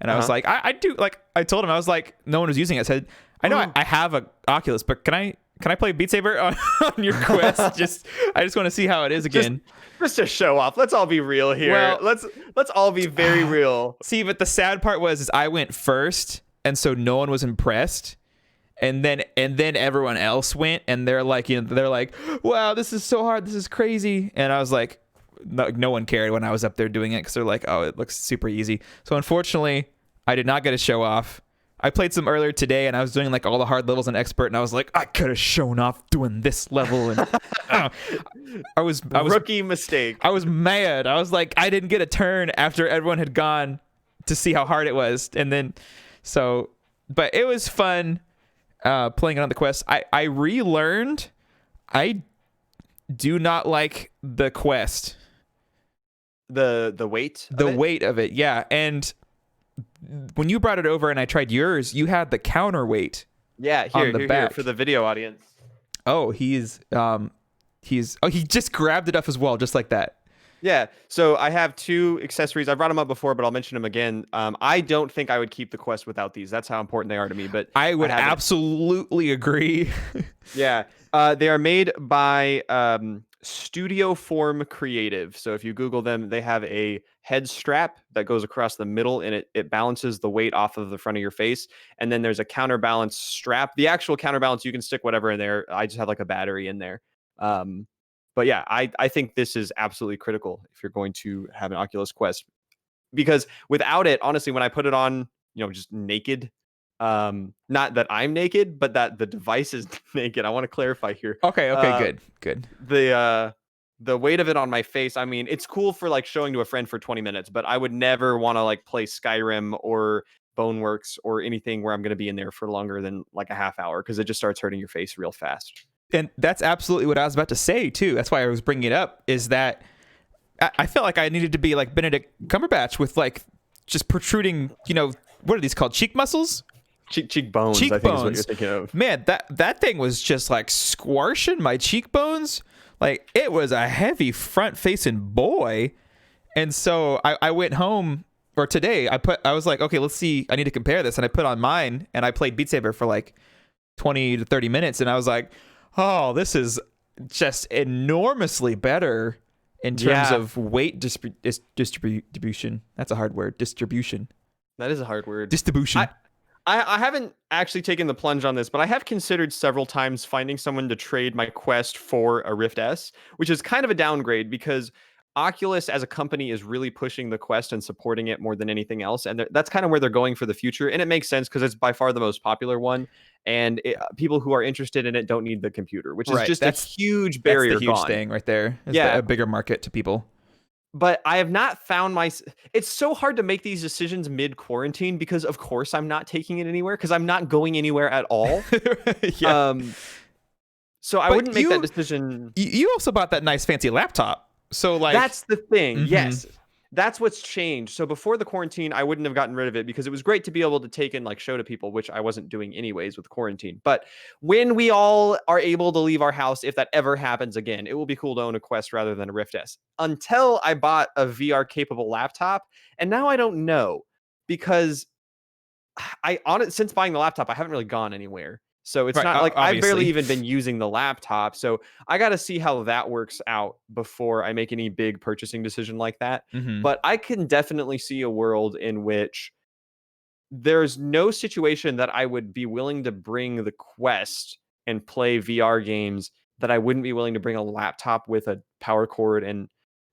And I was like, I do, like, I told him, I was like, no one was using it. I said, I know I have a Oculus, but can I play Beat Saber on your Quest? I just want to see how it is again. Just to show off. Let's all be real here. Well, let's all be very real. See, but the sad part is I went first, and so no one was impressed. And then everyone else went, and they're like, wow, this is so hard. This is crazy. And I was like, no one cared when I was up there doing it because they're like, oh, it looks super easy. So unfortunately, I did not get a show off. I played some earlier today, and I was doing like all the hard levels on expert, and I was like, I could have shown off doing this level, and I was rookie mistake. I was mad. I was like, I didn't get a turn after everyone had gone to see how hard it was, and then but it was fun playing it on the Quest. I relearned. I do not like the Quest. The weight. Weight of it, yeah, and. When you brought it over and I tried yours, you had the counterweight. Yeah, here for the video audience. Oh, he just grabbed it up as well, just like that. Yeah. So I have two accessories. I brought them up before, but I'll mention them again. I don't think I would keep the Quest without these. That's how important they are to me. But I would absolutely agree. Yeah. They are made by Studio Form Creative. So if you Google them, they have a head strap that goes across the middle, and it balances the weight off of the front of your face. And then there's a counterbalance strap. The actual counterbalance, you can stick whatever in there. I just have like a battery in there. But yeah, I think this is absolutely critical if you're going to have an Oculus Quest, because without it, honestly, when I put it on, just naked, not that I'm naked, but that the device is naked. I want to clarify here. Okay, good. The weight of it on my face, I mean, it's cool for like showing to a friend for 20 minutes, but I would never want to like play Skyrim or Boneworks or anything where I'm going to be in there for longer than like a half hour, because it just starts hurting your face real fast. And that's absolutely what I was about to say too. That's why I was bringing it up, is that I felt like I needed to be like Benedict Cumberbatch with like just protruding, what are these called? Cheek muscles? Cheekbones, I think is what you're thinking of. Man, that thing was just like squashing my cheekbones. Like, it was a heavy front-facing boy. And so I went home, or today, I was like, okay, let's see. I need to compare this. And I put on mine, and I played Beat Saber for like 20 to 30 minutes. And I was like, oh, this is just enormously better in terms of weight distribution. That's a hard word. Distribution. That is a hard word. Distribution. I haven't actually taken the plunge on this, but I have considered several times finding someone to trade my Quest for a Rift S, which is kind of a downgrade because Oculus as a company is really pushing the Quest and supporting it more than anything else. And that's kind of where they're going for the future. And it makes sense because it's by far the most popular one. And people who are interested in it don't need the computer, which is just a huge barrier. That's the huge thing right there. It's a bigger market to people. But I have not found it's so hard to make these decisions mid-quarantine because, of course, I'm not taking it anywhere because I'm not going anywhere at all. Yeah. So I wouldn't make that decision. You also bought that nice fancy laptop. So like that's the thing. Yes. That's what's changed. So before the quarantine, I wouldn't have gotten rid of it because it was great to be able to take and like show to people, which I wasn't doing anyways with quarantine. But when we all are able to leave our house, if that ever happens again, it will be cool to own a Quest rather than a Rift S. Until I bought a VR capable laptop, and now I don't know because since buying the laptop, I haven't really gone anywhere. So it's not like I've barely even been using the laptop. So I got to see how that works out before I make any big purchasing decision like that. But I can definitely see a world in which there's no situation that I would be willing to bring the Quest and play VR games that I wouldn't be willing to bring a laptop with a power cord and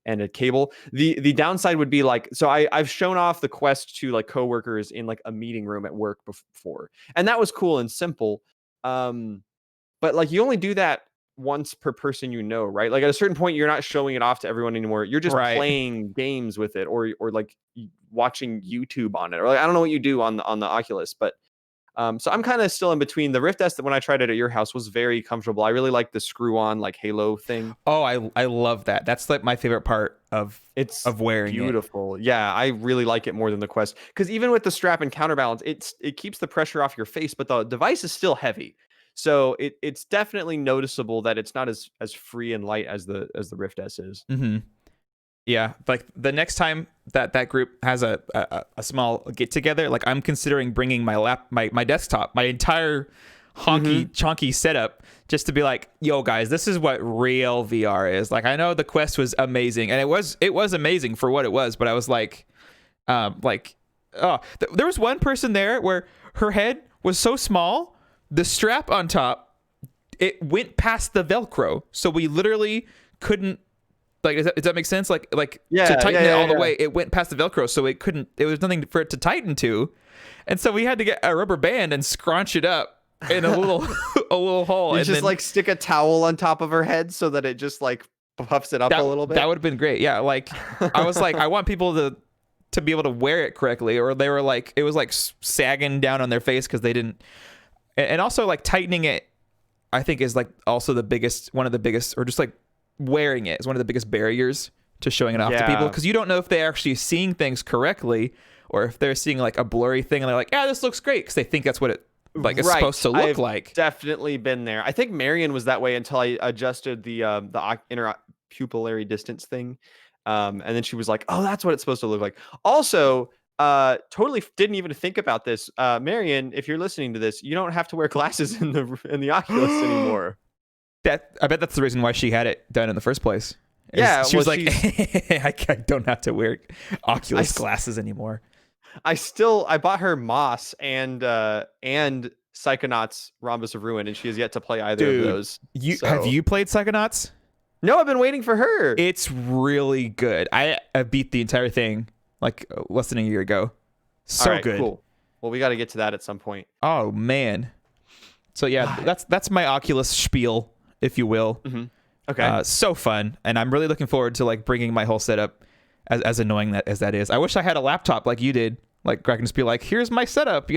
a cable. The downside would be like, so I've shown off the Quest to like coworkers in like a meeting room at work before, and that was cool and simple. But like you only do that once per person, right? Like at a certain point, you're not showing it off to everyone anymore. You're just Right. playing games with it, or like watching YouTube on it, or like I don't know what you do on the Oculus, but so I'm kind of still in between. The Rift S that when I tried it at your house was very comfortable. I really like the screw-on like Halo thing. Oh, I love that. That's like my favorite part of wearing beautiful. Yeah, I really like it more than the Quest, because even with the strap and counterbalance, it keeps the pressure off your face, but the device is still heavy. So it's definitely noticeable that it's not as free and light as the Rift S is. Mm-hmm. Yeah, like the next time that group has a small get together, like I'm considering bringing my desktop, my entire chonky setup, just to be like, yo guys, this is what real VR is. Like I know the Quest was amazing, and it was amazing for what it was, but I was like, there was one person there where her head was so small, the strap on top, it went past the Velcro, so we literally couldn't. Like, does that make sense? Like to tighten it all the way, it went past the Velcro, so it couldn't. It was nothing for it to tighten to, and so we had to get a rubber band and scrunch it up in a little a little hole. You and just then, like stick a towel on top of her head so that it just like puffs it up a little bit. That would have been great. Yeah, like I was like, I want people to be able to wear it correctly, or they were like, it was like sagging down on their face because they didn't. And also like tightening it, I think is like also one of the biggest, or just like wearing it is one of the biggest barriers to showing it off to people, because you don't know if they're actually seeing things correctly, or if they're seeing like a blurry thing and they're like, yeah, this looks great, because they think that's what it like is supposed to look I've like. Definitely been there. I think Marion was that way until I adjusted the inner pupillary distance thing, and then she was like, oh, that's what it's supposed to look like. Also, totally didn't even think about this. Marion, if you're listening to this, you don't have to wear glasses in the Oculus anymore. I bet that's the reason why she had it done in the first place. Yeah, she was like, I don't have to wear Oculus glasses anymore. I bought her Moss and Psychonauts Rhombus of Ruin, and she has yet to play either of those. Have you played Psychonauts? No, I've been waiting for her. It's really good. I beat the entire thing like less than a year ago. So all right, good. Cool. Well, we got to get to that at some point. Oh man. So yeah, that's my Oculus spiel, if you will. Mm-hmm. Okay. So fun, and I'm really looking forward to like bringing my whole setup. As annoying as that is, I wish I had a laptop like you did. Like I can just be like, here's my setup,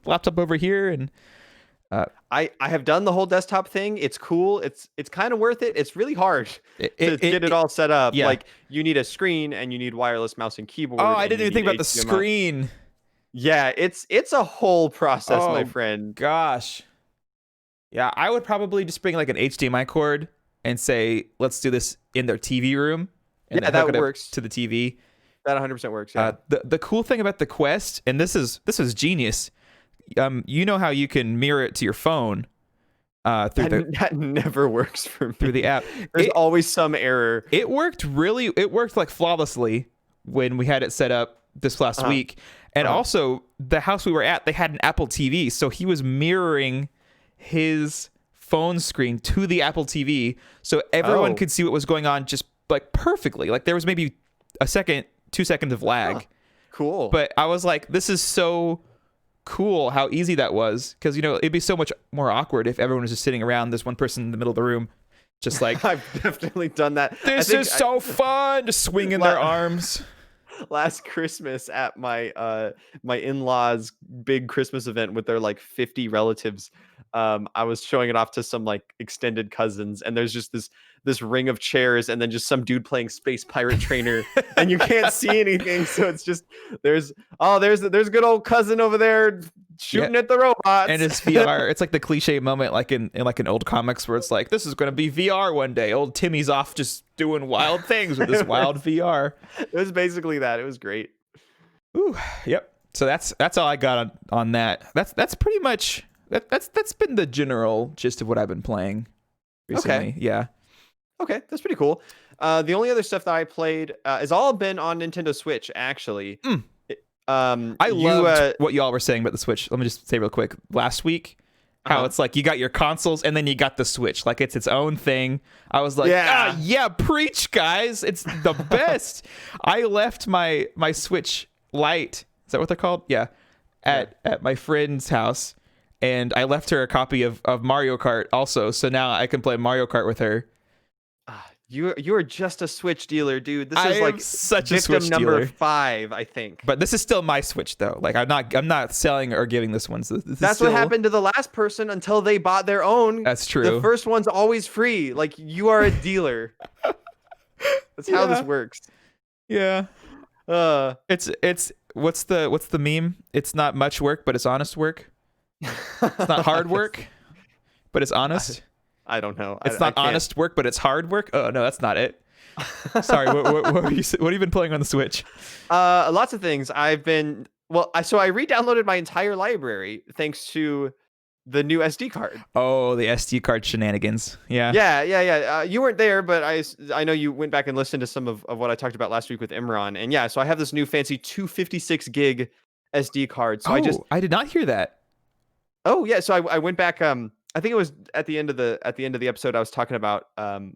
laptop over here, and I have done the whole desktop thing. It's cool. It's kind of worth it. It's really hard to get it all set up. Yeah. Like you need a screen and you need wireless mouse and keyboard. Oh, I didn't even think about HDMI. the screen. Yeah, it's a whole process, my friend. Gosh. Yeah, I would probably just bring like an HDMI cord and say, let's do this in their TV room. And yeah, that works to the TV. That 100% works. Yeah. The cool thing about the Quest, and this is genius. You know how you can mirror it to your phone that never works for me through the app. There's always some error. It worked like flawlessly when we had it set up this last week. And also the house we were at, they had an Apple TV, so he was mirroring his phone screen to the Apple TV, so everyone could see what was going on just like perfectly. Like there was maybe 2 seconds of lag. Cool. But I was like, this is so cool how easy that was, because it'd be so much more awkward if everyone was just sitting around, this one person in the middle of the room just like I've definitely done that. This is so fun, just swinging their arms. Last Christmas at my my in-laws' big Christmas event with their like 50 relatives, I was showing it off to some like extended cousins, and there's just this ring of chairs, and then just some dude playing Space Pirate Trainer, and you can't see anything, so it's just there's good old cousin over there shooting at the robots, and it's VR. It's like the cliche moment, like in like an old comics, where it's like, this is going to be VR one day. Old Timmy's off just doing wild things with this wild VR. It was basically that. It was great. Ooh, yep. So that's all I got on that. That's pretty much that's been the general gist of what I've been playing recently. Okay. Yeah. Okay, that's pretty cool. The only other stuff that I played has all been on Nintendo Switch, actually. I loved what y'all were saying about the Switch. Let me just say real quick. Last week, how it's like you got your consoles and then you got the Switch, like it's its own thing. I was like, yeah, preach, guys, it's the best. I left my Switch Lite, is that what they're called? Yeah, at my friend's house, and I left her a copy of Mario Kart also, so now I can play Mario Kart with her. You're just a Switch dealer, dude. This I is like am such a victim Switch number dealer. 5, I think. But this is still my Switch though. Like I'm not selling or giving this one. So That's what happened to the last person until they bought their own. That's true. The first one's always free. Like, you are a dealer. That's how this works. Yeah. It's what's the meme? It's not much work, but it's honest work. It's not hard work, but it's honest. I don't know. It's not honest work, but it's hard work. Oh no, that's not it. Sorry. What have you been playing on the Switch? Lots of things. I re-downloaded my entire library thanks to the new SD card. Oh, the SD card shenanigans. Yeah. Yeah. You weren't there, but I know you went back and listened to some of what I talked about last week with Imran. And yeah, so I have this new fancy 256 gig SD card. So I did not hear that. Oh yeah, so I went back. I think it was at the end of the episode I was talking about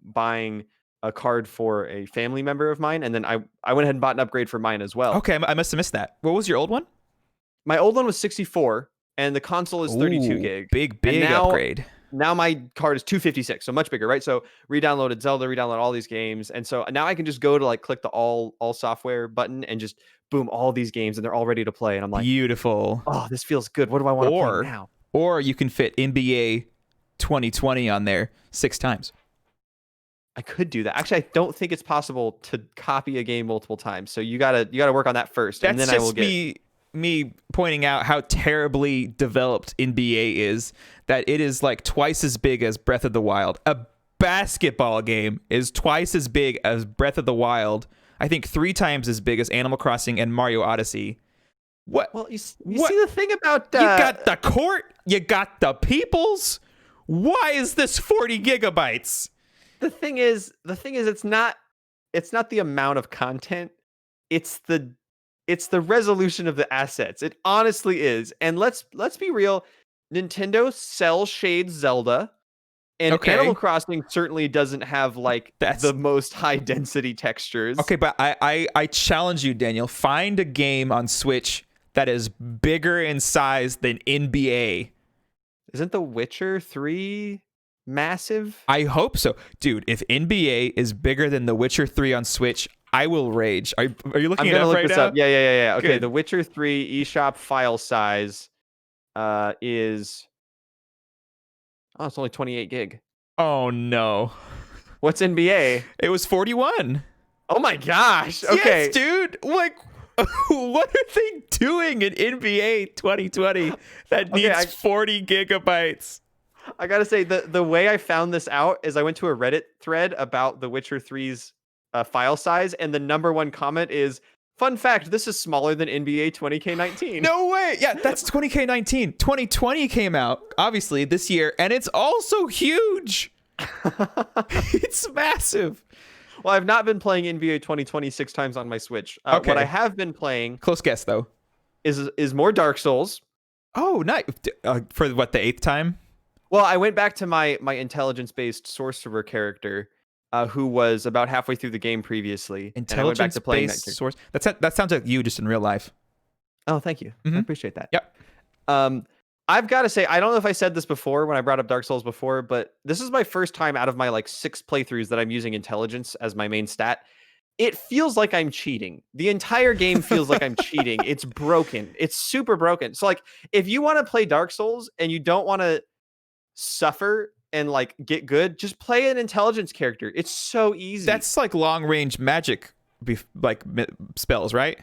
buying a card for a family member of mine, and then I went ahead and bought an upgrade for mine as well. Okay, I must have missed that. What was your old one? My old one was 64, and the console is 32 gig. Big upgrade. Now my card is 256, so much bigger, right? So re-downloaded Zelda, re-download all these games, and so now I can just go to like click the all software button and just boom, all these games, and they're all ready to play. And I'm like, beautiful. Oh, this feels good. What do I want to play now? Or you can fit NBA 2020 on there 6 times. I could do that. Actually, I don't think it's possible to copy a game multiple times. So you gotta work on that first. That's and then just I will get me pointing out how terribly developed NBA is, that it is like twice as big as Breath of the Wild. A basketball game is twice as big as Breath of the Wild. I think 3 times as big as Animal Crossing and Mario Odyssey. What? Well, you see the thing about you got the court, you got the peoples. Why is this 40 gigabytes? The thing is, it's not the amount of content. It's the resolution of the assets. It honestly is. And let's be real. Nintendo cell shades Zelda, and Animal Crossing certainly doesn't have like the most high density textures. Okay, but I challenge you, Daniel. Find a game on Switch that is bigger in size than NBA. Isn't The Witcher 3 massive? I hope so. Dude, if NBA is bigger than The Witcher 3 on Switch, I will rage. Are you looking it up right now? Yeah. Okay, Good. The Witcher 3 eShop file size is... Oh, it's only 28 gig. Oh, no. What's NBA? It was 41. Oh, my gosh. Okay. Yes, dude. Like, what are they doing in NBA 2020 that needs 40 gigabytes? I gotta say, the way I found this out is I went to a Reddit thread about The Witcher 3's file size, and the number 1 comment is, fun fact, this is smaller than NBA 20K19. No way! Yeah, that's 20K19. 2020 came out, obviously, this year, and it's also huge! It's massive! Well, I've not been playing NBA 2020 6 times on my Switch. What I have been playing... Close guess, though. Is more Dark Souls. Oh, nice. For what, the 8th time? Well, I went back to my intelligence-based sorcerer character, who was about halfway through the game previously. Intelligence-based source. That sounds like you just in real life. Oh, thank you. Mm-hmm. I appreciate that. Yep. I've got to say, I don't know if I said this before when I brought up Dark Souls before, but this is my first time out of my like 6 playthroughs that I'm using intelligence as my main stat. It feels like I'm cheating. The entire game feels like I'm cheating. It's broken. It's super broken. So like, if you want to play Dark Souls and you don't want to suffer and like get good, just play an intelligence character. It's so easy. That's like long range magic spells, right?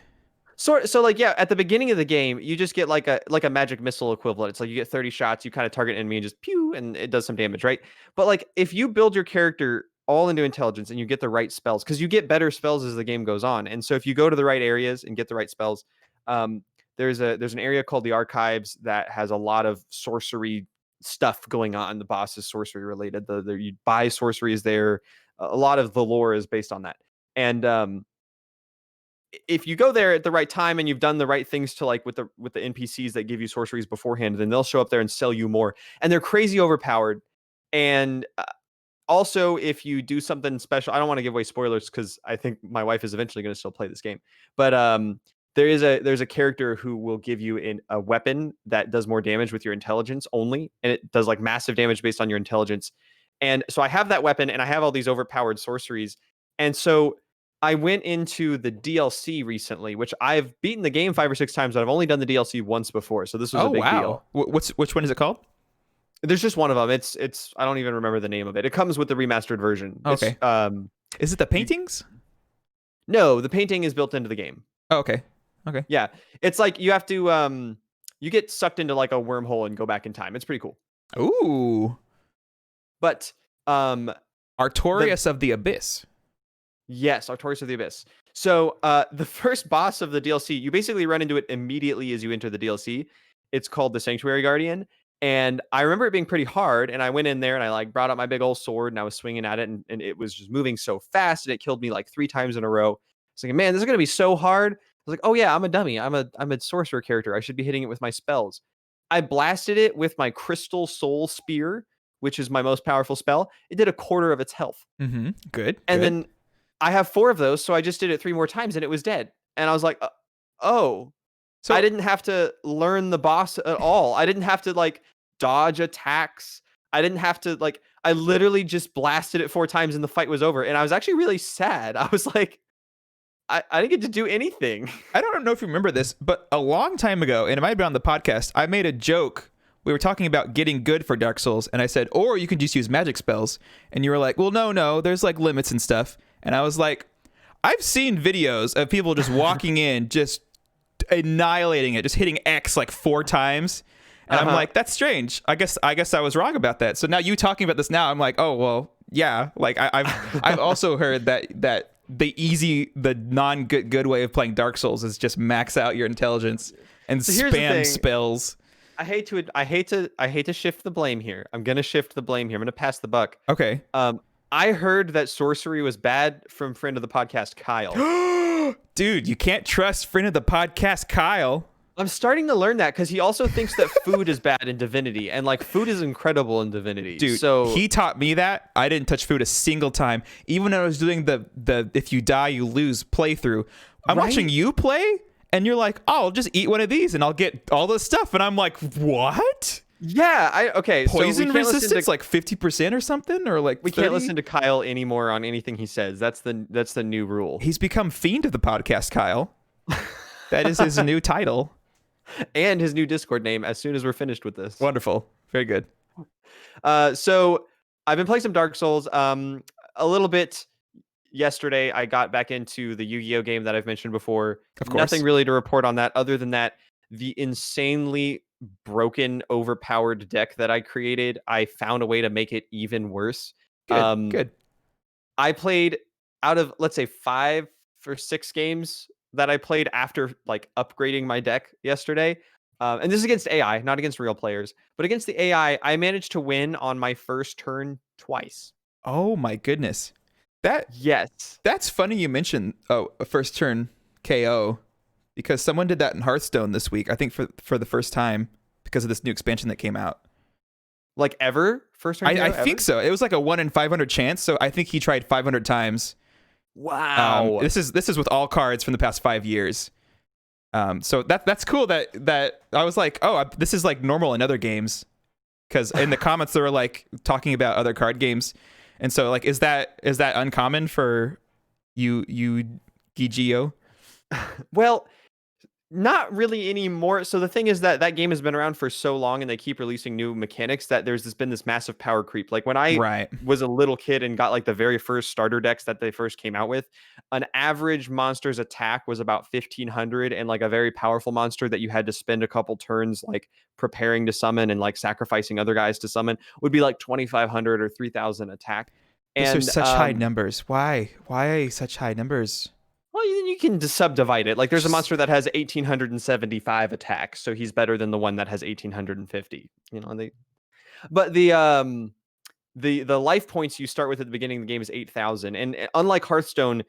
So like, yeah, at the beginning of the game, you just get like a magic missile equivalent. It's like you get 30 shots, you kind of target an enemy and just pew, and it does some damage, right? But like, if you build your character all into intelligence and you get the right spells, because you get better spells as the game goes on. And so if you go to the right areas and get the right spells, there's an area called the Archives that has a lot of sorcery stuff going on. The boss is sorcery related. You buy sorceries there. A lot of the lore is based on that. And if you go there at the right time and you've done the right things to like with the NPCs that give you sorceries beforehand, then they'll show up there and sell you more. And they're crazy overpowered. And also, if you do something special, I don't want to give away spoilers because I think my wife is eventually going to still play this game. But there's a character who will give you a weapon that does more damage with your intelligence only, and it does like massive damage based on your intelligence. And so I have that weapon, and I have all these overpowered sorceries. And so I went into the DLC recently, which I've beaten the game 5 or 6 times, but I've only done the DLC once before. So this was a big deal. Which one is it called? There's just one of them. It's I don't even remember the name of it. It comes with the remastered version. Okay. Is it the paintings? No, the painting is built into the game. Oh, okay. Okay. Yeah. It's like you have to you get sucked into like a wormhole and go back in time. It's pretty cool. Ooh. But Artorias of the Abyss. Yes, Artorias of the Abyss. So the first boss of the DLC, you basically run into it immediately as you enter the DLC. It's called the Sanctuary Guardian. And I remember it being pretty hard. And I went in there and I like brought out my big old sword and I was swinging at it. And it was just moving so fast and it killed me like 3 times in a row. I was like, man, this is going to be so hard. I was like, oh yeah, I'm a dummy. I'm a sorcerer character. I should be hitting it with my spells. I blasted it with my Crystal Soul Spear, which is my most powerful spell. It did 1/4 of its health. Mm-hmm. Good. And then I have 4 of those. So I just did it 3 more times and it was dead. And I was like, oh. So I didn't have to learn the boss at all. I didn't have to like dodge attacks. I didn't have to like, I literally just blasted it 4 times and the fight was over. And I was actually really sad. I was like, I didn't get to do anything. I don't know if you remember this, but a long time ago, and it might have been on the podcast, I made a joke. We were talking about getting good for Dark Souls, and I said, or you can just use magic spells. And you were like, well, no, there's like limits and stuff. And I was like, I've seen videos of people just walking in, just annihilating it, just hitting X like 4 times. And I'm like, that's strange. I guess I was wrong about that. So now you talking about this now, I'm like, oh well, yeah. Like I've also heard that the non-good way of playing Dark Souls is just max out your intelligence and spam spells. I hate to shift the blame here. I'm gonna shift the blame here. I'm gonna pass the buck. Okay. I heard that sorcery was bad from friend of the podcast Kyle. Dude, you can't trust friend of the podcast Kyle. I'm starting to learn that because he also thinks that food is bad in Divinity, and like food is incredible in Divinity. Dude, so he taught me that. I didn't touch food a single time, even when I was doing the if you die you lose playthrough. I'm watching you play, and you're like, oh, I'll just eat one of these, and I'll get all this stuff, and I'm like, what? Yeah, okay. Poison so resistance like 50% or something, or like we 30? can't listen to Kyle anymore on anything he says. That's the new rule. He's become fiend of the podcast, Kyle. That is his new title. And his new Discord name as soon as we're finished with this. Wonderful. Very good. So I've been playing some Dark Souls. A little bit yesterday, I got back into the Yu-Gi-Oh game that I've mentioned before. Of course. Nothing really to report on that other than that the insanely broken, overpowered deck that I created, I found a way to make it even worse. Good. I played out of, let's say, 5 or 6 games that I played after like upgrading my deck yesterday. And this is against AI, not against real players, but against the AI, I managed to win on my first turn twice. Oh my goodness. That's funny you mentioned a first turn KO because someone did that in Hearthstone this week, I think for the first time because of this new expansion that came out. Like ever? First turn KO I ever? think so. It was like a 1 in 500 chance, so I think he tried 500 times. Wow. This is with all cards from the past 5 years. So that's cool that I was like, oh, this is like normal in other games, because in the comments they were like talking about other card games, and so like is that uncommon for you Gigio? Well, not really anymore. So the thing is that game has been around for so long and they keep releasing new mechanics that there's been this massive power creep. Like when I was a little kid and got like the very first starter decks that they first came out with, an average monster's attack was about 1,500, and like a very powerful monster that you had to spend a couple turns like preparing to summon and like sacrificing other guys to summon would be like 2,500 or 3,000 attack. And those are such high numbers. Why such high numbers? Well, you can just subdivide it. Like there's a monster that has 1,875 attacks, so he's better than the one that has 1,850. You know, but the life points you start with at the beginning of the game is 8,000, and unlike Hearthstone,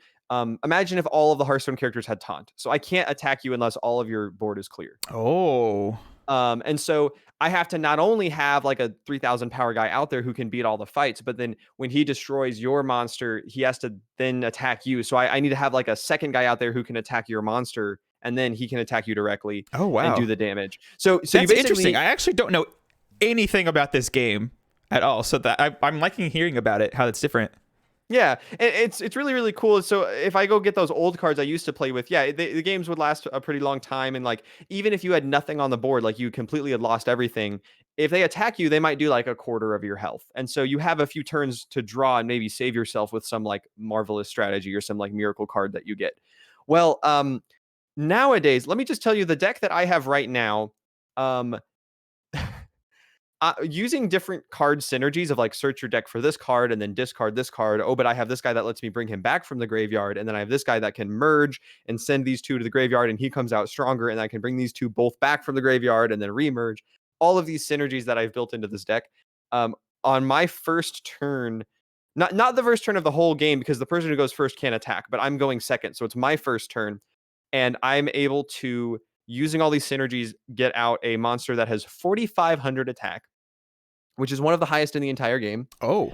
Imagine if all of the Hearthstone characters had taunt. So I can't attack you unless all of your board is clear. Oh. And so I have to not only have like a 3,000 power guy out there who can beat all the fights, but then when he destroys your monster, he has to then attack you. So I need to have like a second guy out there who can attack your monster, and then he can attack you directly Oh, wow. and do the damage. So That's you basically, interesting. I actually don't know anything about this game at all. So that I'm liking hearing about it, how it's different. yeah, it's really, really cool. So if I go get those old cards I used to play with, yeah, the games would last a pretty long time. And like, even if you had nothing on the board, like you completely had lost everything, if they attack you, they might do like a quarter of your health. And so you have a few turns to draw and maybe save yourself with some like marvelous strategy or some like miracle card that you get. Well, nowadays, let me just tell you the deck that I have right now. Um, using different card synergies of like search your deck for this card and then discard this card. Oh, but I have this guy that lets me bring him back from the graveyard. And then I have this guy that can merge and send these two to the graveyard and he comes out stronger. And I can bring these two both back from the graveyard and then remerge. All of these synergies that I've built into this deck. On my first turn, not the first turn of the whole game, because the person who goes first can't attack, but I'm going second. So it's my first turn. And I'm able to, using all these synergies, get out a monster that has 4,500 attack, which is one of the highest in the entire game. Oh.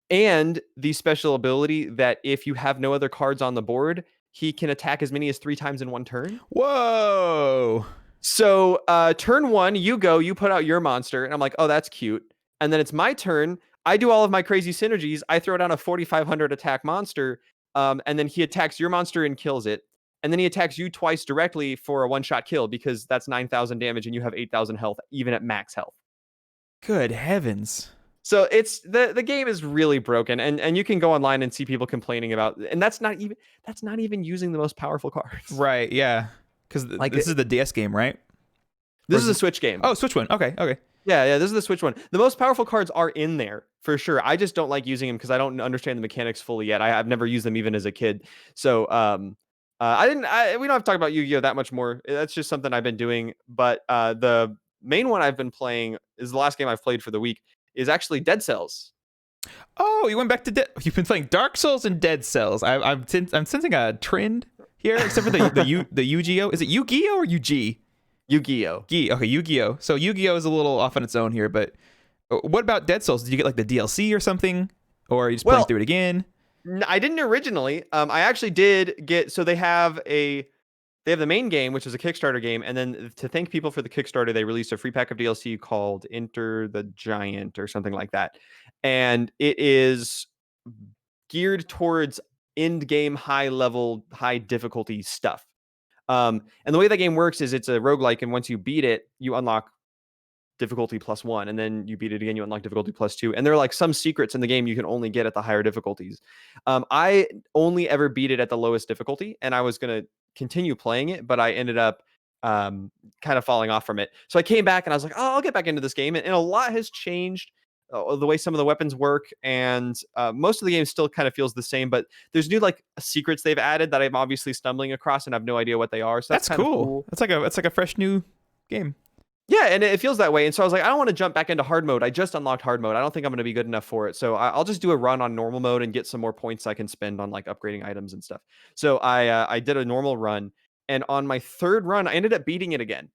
And the special ability that if you have no other cards on the board, he can attack as many as 3 times in one turn. Whoa. So turn 1, you put out your monster, and I'm like, oh, that's cute. And then it's my turn. I do all of my crazy synergies. I throw down a 4,500 attack monster, and then he attacks your monster and kills it. And then he attacks you twice directly for a one-shot kill because that's 9,000 damage and you have 8,000 health, even at max health. Good heavens. So it's the game is really broken, and you can go online and see people complaining about, and that's not even using the most powerful cards. Right, yeah. Because Like this is the DS game, right? This is a Switch game. Oh, Switch one. Okay. Yeah, this is the Switch one. The most powerful cards are in there for sure. I just don't like using them because I don't understand the mechanics fully yet. I've never used them even as a kid. So we don't have to talk about Yu-Gi-Oh that much more. That's just something I've been doing. But the main one I've been playing is the last game I've played for the week is actually Dead Cells. Oh, you went back to You've been playing Dark Souls and Dead Cells. I'm sensing a trend here, except for the Yu-Gi-Oh. Is it Yu-Gi-Oh or UG? Yu-Gi-Oh. Okay, Yu-Gi-Oh. So Yu-Gi-Oh is a little off on its own here, but what about Dead Cells? Did you get like the DLC or something, or are you just playing through it again? I didn't originally. I actually did get. So they have the main game, which is a Kickstarter game, and then to thank people for the Kickstarter, they released a free pack of DLC called Enter the Giant or something like that, and it is geared towards end game high level, high difficulty stuff. And the way that game works is it's a roguelike, and once you beat it, you unlock difficulty +1, and then you beat it again, you unlock difficulty +2. And there are like some secrets in the game you can only get at the higher difficulties. I only ever beat it at the lowest difficulty, and I was going to continue playing it, but I ended up kind of falling off from it. So I came back and I was like, oh, I'll get back into this game. And a lot has changed. The way some of the weapons work, and most of the game still kind of feels the same, but there's new like secrets they've added that I'm obviously stumbling across and I have no idea what they are. So that's cool. It's like a fresh new game. Yeah, and it feels that way. And so I was like, I don't want to jump back into hard mode. I just unlocked hard mode. I don't think I'm going to be good enough for it. So I'll just do a run on normal mode and get some more points I can spend on like upgrading items and stuff. So I did a normal run, and on my third run, I ended up beating it again.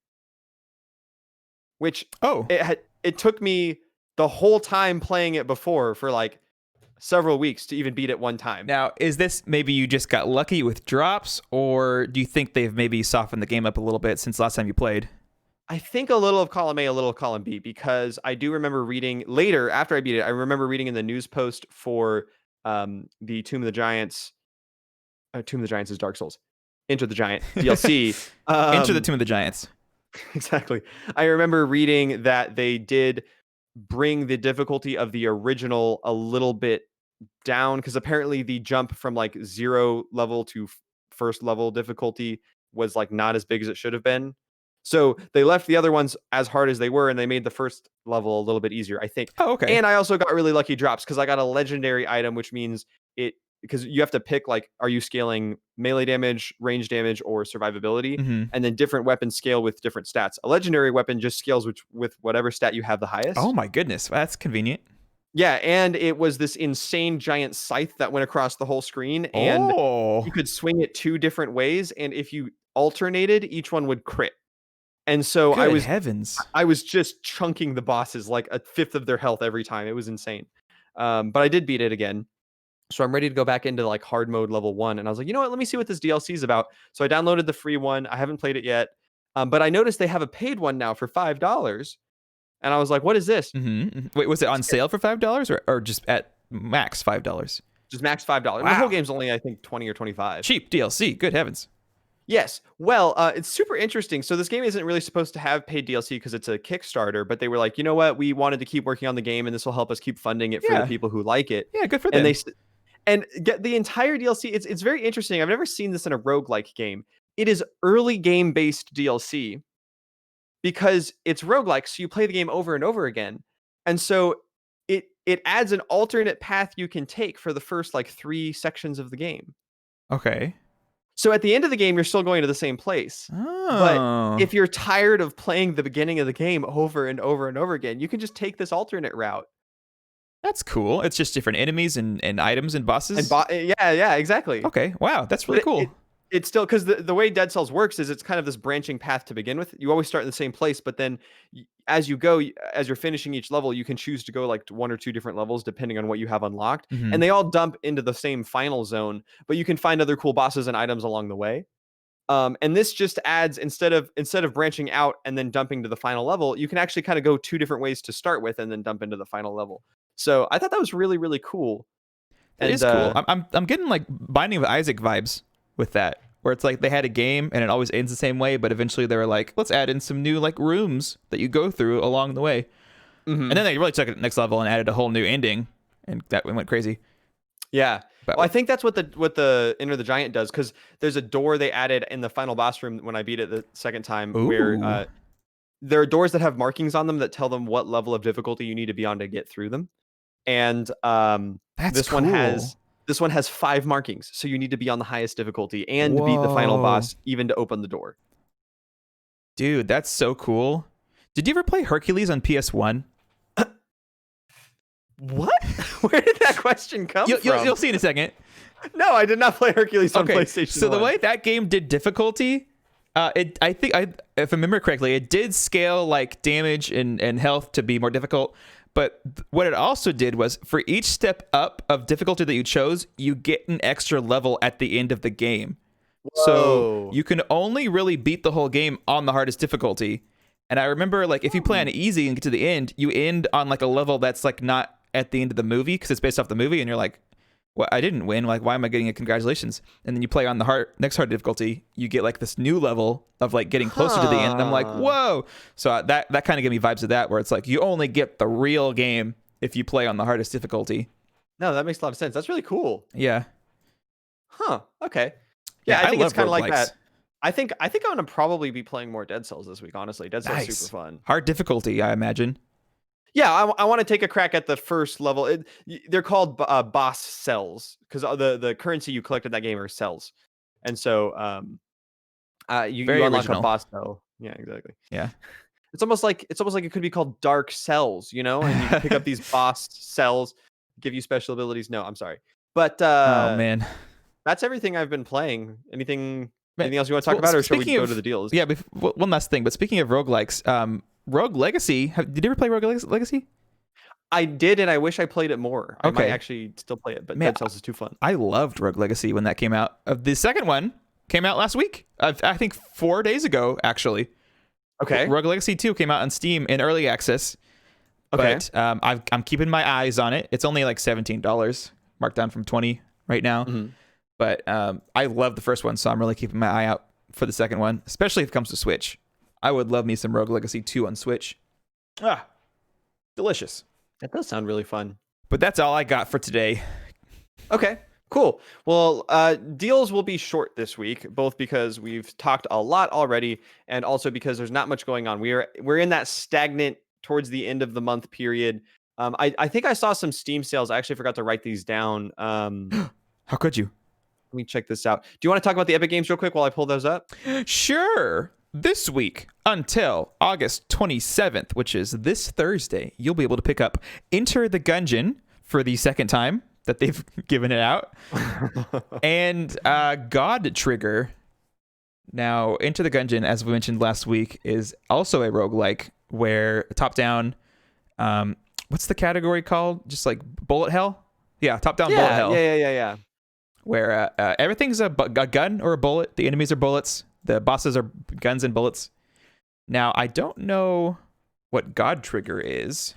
Which it took me the whole time playing it before for like several weeks to even beat it one time. Now, is this maybe you just got lucky with drops, or do you think they've maybe softened the game up a little bit since last time you played? I think a little of column A, a little of column B, because I do remember reading later after I beat it. I remember reading in the news post for the Tomb of the Giants. Tomb of the Giants is Dark Souls. Enter the Giant DLC. Enter the Tomb of the Giants. Exactly. I remember reading that they did bring the difficulty of the original a little bit down, because apparently the jump from like 0 level to first level difficulty was like not as big as it should have been. So they left the other ones as hard as they were, and they made the first level a little bit easier, I think. Oh, okay. And I also got really lucky drops because I got a legendary item, which means because you have to pick like, are you scaling melee damage, range damage, or survivability? Mm-hmm. And then different weapons scale with different stats. A legendary weapon just scales with whatever stat you have the highest. Oh my goodness, that's convenient. Yeah, and it was this insane giant scythe that went across the whole screen, and Oh, you could swing it 2 different ways, and if you alternated, each one would crit. And so good heavens. I was just chunking the bosses like a fifth of their health every time. It was insane. But I did beat it again. So I'm ready to go back into like hard mode level 1, and I was like, "You know what? Let me see what this DLC is about." So I downloaded the free one. I haven't played it yet. But I noticed they have a paid one now for $5. And I was like, "What is this?" Wait, was it on sale for $5 or just at max $5? Just max $5. The Wow. whole game's only I think 20 or 25. Cheap DLC. Good heavens. Yes. Well, it's super interesting. So this game isn't really supposed to have paid DLC because it's a Kickstarter, but they were like, "You know what? We wanted to keep working on the game, and this will help us keep funding it for Yeah. the people who like it." Yeah, good for And them. and get the entire DLC. It's very interesting. I've never seen this in a roguelike game. It is early game based DLC because it's roguelike, so you play the game over and over again. And so it adds an alternate path you can take for the first like 3 sections of the game. Okay. So at the end of the game, you're still going to the same place. Oh. But if you're tired of playing the beginning of the game over and over and over again, you can just take this alternate route. That's cool. It's just different enemies and items and bosses. And yeah, exactly. Okay. Wow, that's really But cool. It's still because the way Dead Cells works is it's kind of this branching path to begin with. You always start in the same place, but then as you go, as you're finishing each level, you can choose to go like 1 or 2 different levels depending on what you have unlocked, Mhm. and they all dump into the same final zone. But you can find other cool bosses and items along the way. And this just adds instead of branching out and then dumping to the final level, you can actually kind of go 2 different ways to start with and then dump into the final level. So I thought that was really really cool. That is cool. I'm getting like Binding of Isaac vibes with that, where it's like they had a game and it always ends the same way, but eventually they were like, let's add in some new like rooms that you go through along the way. And then they really took it to the next level and added a whole new ending, and that went crazy. Yeah. But Well, I think that's what the Enter the Giant does, because there's a door they added in the final boss room when I beat it the second time, where Ooh. there are doors that have markings on them that tell them what level of difficulty you need to be on to get through them. And That's this cool. one has 5 markings, so you need to be on the highest difficulty and beat the final Whoa. boss even to open the door. Dude, that's so cool. Did you ever play Hercules on PS1? What? Where did that question come from? You'll see in a second. No, I did not play Hercules on PlayStation. So the 1. way that game did difficulty, if I remember correctly, it did scale like damage and health to be more difficult. But what it also did was for each step up of difficulty that you chose, you get an extra level at the end of the game. So Whoa. you can only really beat the whole game on the hardest difficulty. And I remember like if you play on easy and get to the end, you end on like a level that's like not at the end of the movie because it's based off the movie, and you're like, well, I didn't win. Like, why am I getting a congratulations? And then you play on the next hard difficulty, you get like this new level of like getting closer to the end. And I'm like, whoa. So that kind of gave me vibes of that, where it's like you only get the real game if you play on the hardest difficulty. No, that makes a lot of sense. That's really cool. Yeah. Huh. Okay. Yeah, I think love it's kind of like roguelikes. that. I think I'm gonna probably be playing more Dead Cells this week. Honestly, Dead Cells is super fun. Hard difficulty, I imagine. Yeah, I want to take a crack at the first level. They're called boss cells because the currency you collect in that game are cells, and so you Very unlock original. a boss cell. Yeah, exactly. Yeah. It's almost like it could be called Dark Cells, you know, and you can pick up these boss cells, give you special abilities. No, I'm sorry, but Oh man. that's everything I've been playing. Anything Man, else you want to talk well, about, or should we speaking go of- to the deals? Yeah, one last thing. But speaking of roguelikes, Rogue Legacy. Did you ever play Rogue Legacy? I did, and I wish I played it more. I might Okay. actually still play it, but Man, Dead Cells is too fun. I loved Rogue Legacy when that came out. The second one came out last week. I think 4 days ago, actually. Okay. Rogue Legacy 2 came out on Steam in early access. Okay. But I'm keeping my eyes on it. It's only like $17, marked down from $20 right now. Mhm. But I love the first one, so I'm really keeping my eye out for the second one, especially if it comes to Switch. I would love me some Rogue Legacy 2 on Switch. Delicious. That does sound really fun. But that's all I got for today. Okay, cool. Well, deals will be short this week, both because we've talked a lot already, and also because there's not much going on. We're in that stagnant towards the end of the month period. I think I saw some Steam sales. I actually forgot to write these down. How could you? Let me check this out. Do you want to talk about the Epic Games real quick while I pull those up? Sure. this week until August 27th, which is this Thursday, you'll be able to pick up Enter the Gungeon for the second time that they've given it out, and God Trigger. Now, Enter the Gungeon, as we mentioned last week, is also a roguelike where top-down, what's the category called? Just like bullet hell? Yeah, top-down bullet hell. Yeah. Where everything's a gun or a bullet. The enemies are bullets. The bosses are guns and bullets. Now, I don't know what God Trigger is.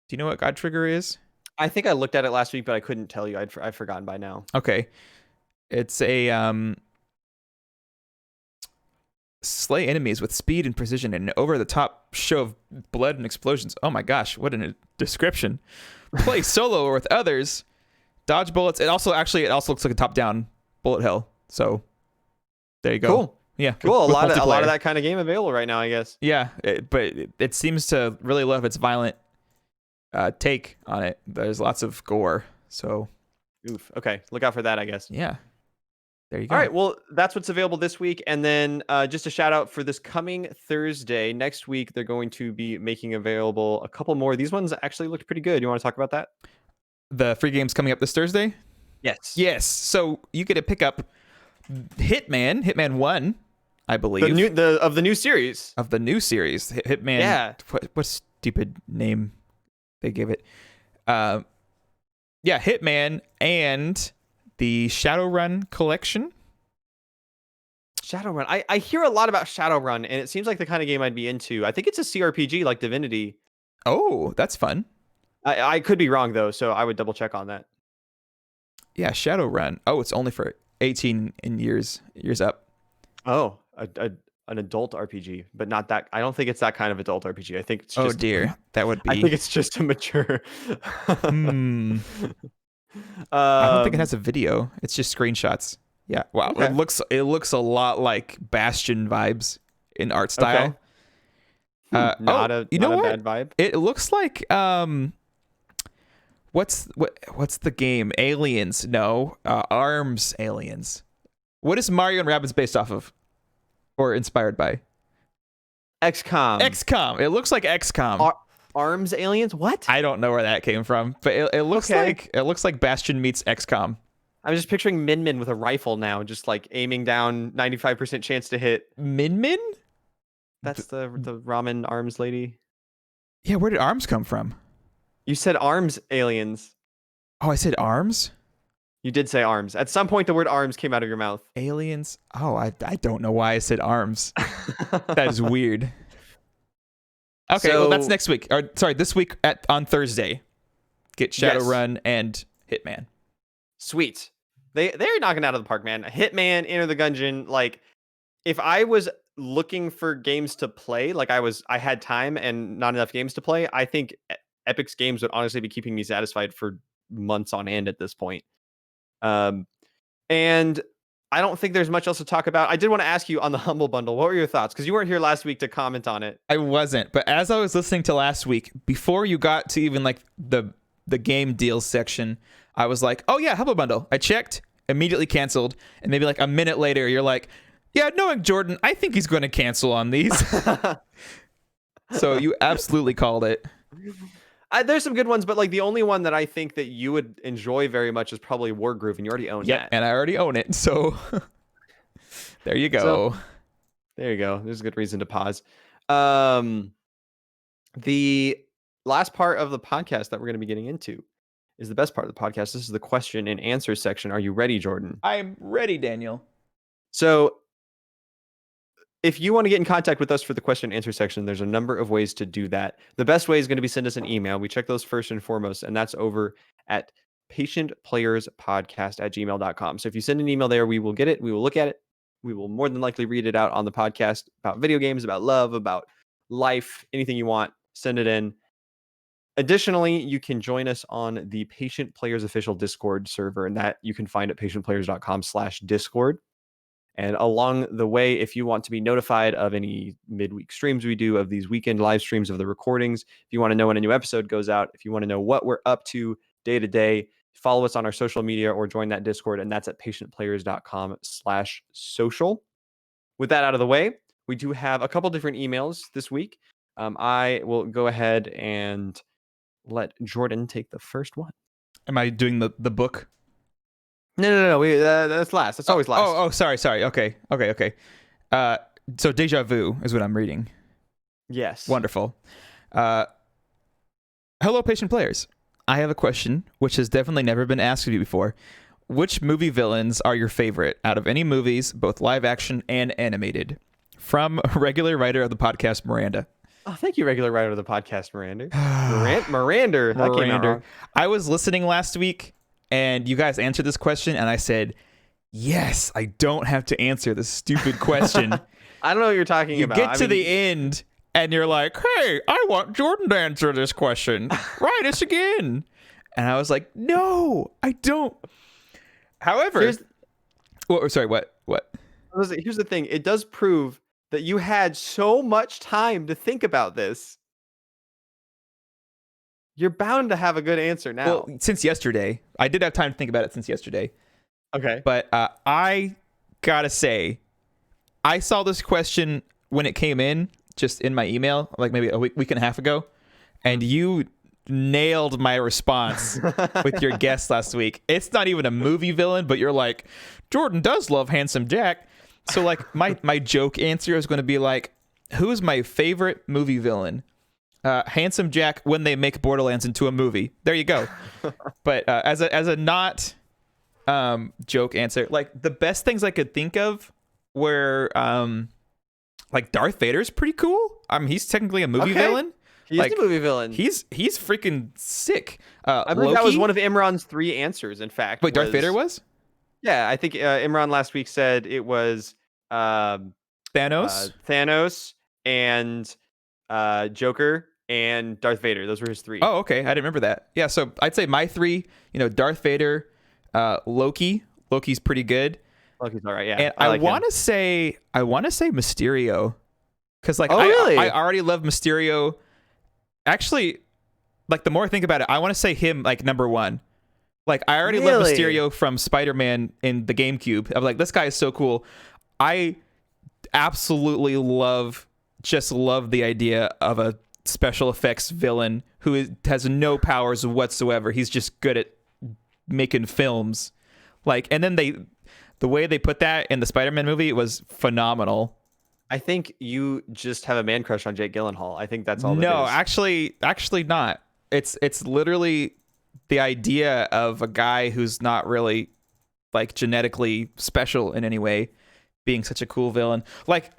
Do you know what God Trigger is? I think I looked at it last week, but I couldn't tell you. I've forgotten by now. Okay. It's a slay enemies with speed and precision and an over-the-top show of blood and explosions. Oh my gosh, what a description. Play solo or with others. Dodge bullets. It also looks like a top-down bullet hell. So there you go. Cool. Yeah. Cool. With A lot of multiplayer. that kind of game available right now, I guess. Yeah, but it seems to really love its violent take on it. There's lots of gore. So Oof. Okay. Look out for that, I guess. yeah. There you go. All right. Well, that's what's available this week. And then just a shout out for this coming Thursday. Next week, they're going to be making available a couple more. These ones actually looked pretty good. You want to talk about that? The free game's coming up this Thursday? Yes. Yes. So you get to pick up Hitman 1, I believe. Of the new series. Of the new series. Hitman. Yeah. What stupid name they gave it. Yeah, Hitman and the Shadowrun collection. Shadowrun. I hear a lot about Shadowrun, and it seems like the kind of game I'd be into. I think it's a CRPG like Divinity. Oh, that's fun. I could be wrong, though, so I would double check on that. Yeah, Shadowrun. Oh, it's only for 18 and years up. Oh, an adult RPG, but not that. I don't think it's that kind of adult RPG. I think it's just. Oh dear, that would be. I think it's just a mature. I don't think it has a video. It's just screenshots. Yeah. Wow. Okay. It looks a lot like Bastion vibes in art style. Okay. Not a bad vibe. It looks like what's the game? Aliens? No. Arms Aliens. What is Mario and Rabbids based off of? Or inspired by? XCOM. XCOM. It looks like XCOM. Arms Aliens? What? I don't know where that came from, but it looks like Bastion meets XCOM. I'm just picturing Min Min with a rifle now, just like aiming down, 95% chance to hit. Min Min? That's the ramen arms lady. Yeah, where did arms come from? You said Arms Aliens. Oh, I said arms? You did say arms. At some point, the word arms came out of your mouth. Aliens? Oh, I don't know why I said arms. That is weird. Okay, well, that's next week. Or sorry, this week on Thursday. Get Shadowrun and Hitman. Sweet. They're knocking it out of the park, man. Hitman, Enter the Gungeon. Like, if I was looking for games to play, like I had time and not enough games to play, I think Epic's games would honestly be keeping me satisfied for months on end at this point. And I don't think there's much else to talk about. I did want to ask you on the Humble Bundle, what were your thoughts? Because you weren't here last week to comment on it. I wasn't, but as I was listening to last week, before you got to even like the game deals section, I was like, oh yeah, Humble Bundle. I checked, immediately canceled, and maybe like a minute later, you're like, yeah, knowing Jordan, I think he's going to cancel on these. So you absolutely called it. There's some good ones, but like the only one that I think that you would enjoy very much is probably Wargroove, and you already own that. And I already own it, so there you go. There you go. There's a good reason to pause. The last part of the podcast that we're going to be getting into is the best part of the podcast. This is the question and answer section. Are you ready, Jordan? I'm ready, Daniel. So if you want to get in contact with us for the question and answer section, there's a number of ways to do that. The best way is going to be send us an email. We check those first and foremost, and that's over at patientplayerspodcast@gmail.com. So if you send an email there, we will get it. We will look at it. We will more than likely read it out on the podcast about video games, about love, about life, anything you want, send it in. Additionally, you can join us on the Patient Players official Discord server, and that you can find at patientplayers.com/discord. And along the way, if you want to be notified of any midweek streams we do, of these weekend live streams of the recordings, if you want to know when a new episode goes out, if you want to know what we're up to day to day, follow us on our social media or join that Discord, and that's at patientplayers.com/social. With that out of the way, we do have a couple different emails this week. I will go ahead and let Jordan take the first one. Am I doing the book? No. That's last. That's always last. Oh, sorry. Okay. So Deja Vu is what I'm reading. Yes. Wonderful. Hello, patient players. I have a question which has definitely never been asked of you before. Which movie villains are your favorite out of any movies, both live action and animated? From a regular writer of the podcast, Miranda. Oh, thank you, regular writer of the podcast, Miranda. Miranda. That came out wrong. I was listening last week, and you guys answered this question, and I said, yes, I don't have to answer this stupid question. I don't know what you're talking about. You get to the end, and you're like, hey, I want Jordan to answer this question. Write us again. And I was like, no, I don't. However, what? Here's the thing. It does prove that you had so much time to think about this. You're bound to have a good answer now. Well, since yesterday. I did have time to think about it since yesterday. Okay. But I gotta say, I saw this question when it came in, just in my email, like maybe a week and a half ago, and you nailed my response with your guest last week. It's not even a movie villain, but you're like, Jordan does love Handsome Jack. So like my joke answer is going to be like, who's my favorite movie villain? Handsome Jack when they make Borderlands into a movie. There you go. But as a not joke answer, like the best things I could think of were like Darth Vader's pretty cool. He's technically a movie villain. He's a movie villain. He's freaking sick. I believe that was one of Imran's 3 answers, in fact. Wait, Darth Vader was? Yeah, I think Imran last week said it was Thanos and Joker and Darth Vader. Those were his 3. Oh, okay. I didn't remember that. Yeah, so I'd say my 3, Darth Vader, Loki. Loki's pretty good. Loki's all right, yeah. And I want to say Mysterio. Because really? I already love Mysterio. Actually, like the more I think about it, I want to say him like number 1. Like I already love Mysterio from Spider-Man in the GameCube. I'm like, this guy is so cool. I absolutely love the idea of a special effects villain who has no powers whatsoever. He's just good at making films. Like, and then the way they put that in the Spider-Man movie was phenomenal. I think you just have a man crush on Jake Gyllenhaal. I think that's all. No, actually not. It's literally the idea of a guy who's not really like genetically special in any way being such a cool villain. Like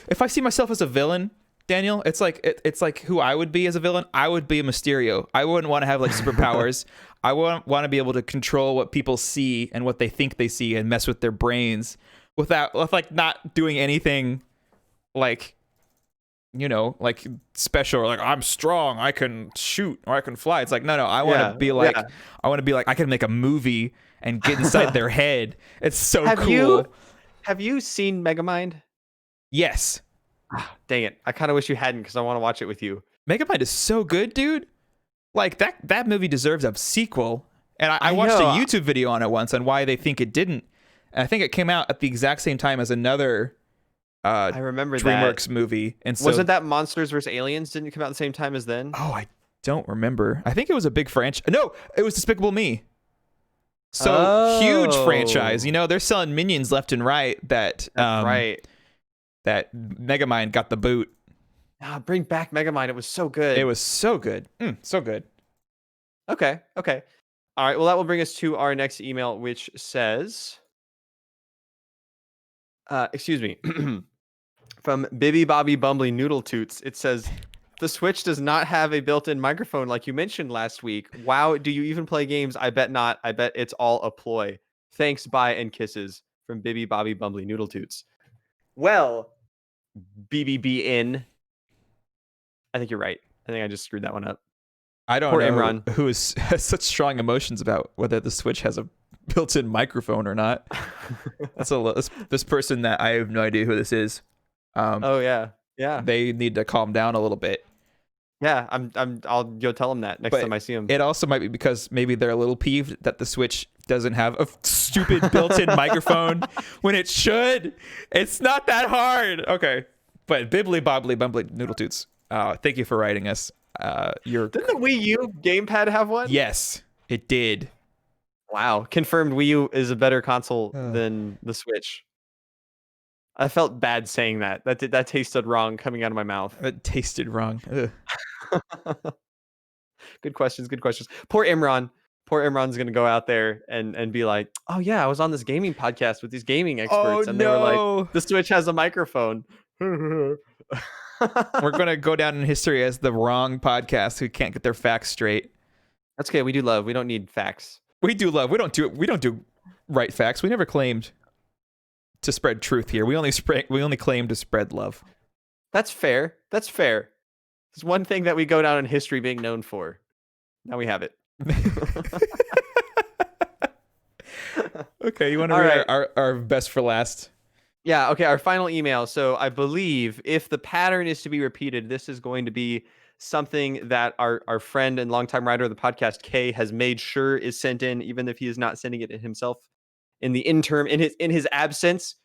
if I see myself as a villain, Daniel, it's like who I would be as a villain. I would be a Mysterio. I wouldn't want to have like superpowers. I want to be able to control what people see and what they think they see and mess with their brains with like not doing anything like like special, or like I'm strong, I can shoot, or I can fly. It's like no, I want to be like I can make a movie and get inside their head. It's so cool. Have you seen Megamind? Yes. Dang it! I kind of wish you hadn't, because I want to watch it with you. Megamind is so good, dude. Like that movie deserves a sequel. And I watched a YouTube video on it once on why they think it didn't. And I think it came out at the exact same time as another I remember DreamWorks movie. And so, wasn't that Monsters vs. Aliens didn't come out at the same time as then? Oh, I don't remember. I think it was a big franchise. No, it was Despicable Me. So huge franchise. They're selling Minions left and right. That's right. That Megamind got the boot. Bring back Megamind. It was so good. It was so good. So good. Okay. All right. Well, that will bring us to our next email, which says, excuse me, from Bibby Bobby Bumbly Noodle Toots. It says, the Switch does not have a built-in microphone like you mentioned last week. Wow. Do you even play games? I bet not. I bet it's all a ploy. Thanks, bye, and kisses, from Bibby Bobby Bumbly Noodle Toots. Well, BBBN. I think you're right. I think I just screwed that one up. I don't Poor know Imran. who has such strong emotions about whether the Switch has a built-in microphone or not. This person that I have no idea who this is. Oh yeah. They need to calm down a little bit. Yeah, I'll go tell them that next time I see them. It also might be because maybe they're a little peeved that the Switch doesn't have a stupid built-in microphone when it should. It's not that hard. Okay. But bibbly bobbly bumbly noodle toots. Thank you for writing us. Didn't the Wii U gamepad have one? Yes, it did. Wow. Confirmed Wii U is a better console than the Switch. I felt bad saying that. That tasted wrong coming out of my mouth. It tasted wrong. Ugh. Good questions. Poor Imran. Poor Imran's gonna go out there and be like, oh yeah, I was on this gaming podcast with these gaming experts, and they were like, the Switch has a microphone. We're gonna go down in history as the wrong podcast who can't get their facts straight. That's okay. We do love. We don't need facts. We do love. We don't do right facts. We never claimed to spread truth here. We only claim to spread love. That's fair. It's one thing that we go down in history being known for. Now we have it. Okay, you want to read our best for last? Yeah, okay, our final email. So I believe if the pattern is to be repeated, this is going to be something that our friend and longtime writer of the podcast, Kay, has made sure is sent in, even if he is not sending it himself. In the interim, in his absence,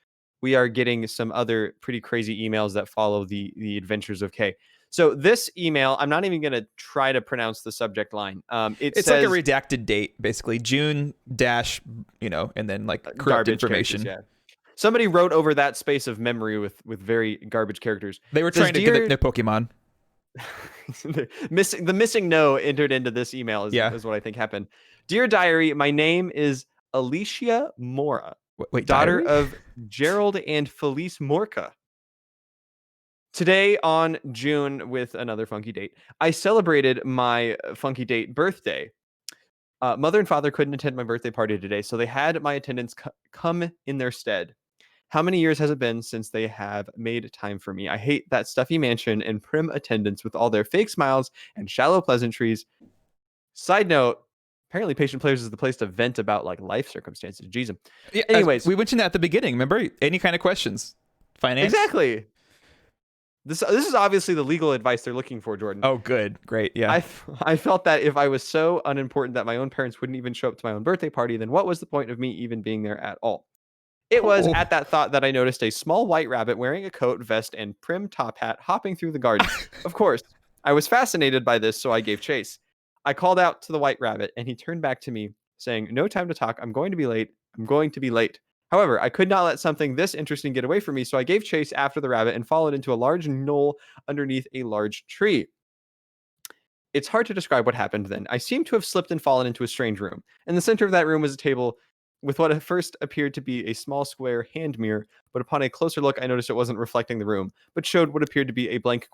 we are getting some other pretty crazy emails that follow the adventures of Kay. So this email, I'm not even going to try to pronounce the subject line. It's like a redacted date, basically June dash, and then like corrupt information. Yeah. Somebody wrote over that space of memory with very garbage characters. They were trying to get their Pokemon. the missing no entered into this email is what I think happened. Dear Diary, my name is Alicia Mora, daughter of Gerald and Felice Morca. Today on June, with another funky date, I celebrated my funky date birthday. Mother and father couldn't attend my birthday party today, so they had my attendants come in their stead. How many years has it been since they have made time for me? I hate that stuffy mansion and prim attendants with all their fake smiles and shallow pleasantries. Side note, apparently Patient Players is the place to vent about like life circumstances. Jeez. Yeah, anyways, we mentioned that at the beginning. Remember? Any kind of questions? Finance? Exactly. This is obviously the legal advice they're looking for, Jordan. Oh, good. Great. Yeah. I felt that if I was so unimportant that my own parents wouldn't even show up to my own birthday party, then what was the point of me even being there at all? It was at that thought that I noticed a small white rabbit wearing a coat, vest, and prim top hat hopping through the garden. Of course, I was fascinated by this, so I gave chase. I called out to the white rabbit, and he turned back to me, saying, "No time to talk. I'm going to be late. I'm going to be late." However, I could not let something this interesting get away from me, so I gave chase after the rabbit and followed into a large knoll underneath a large tree. It's hard to describe what happened then. I seemed to have slipped and fallen into a strange room. In the center of that room was a table with what at first appeared to be a small square hand mirror, but upon a closer look, I noticed it wasn't reflecting the room, but showed what appeared to be a blank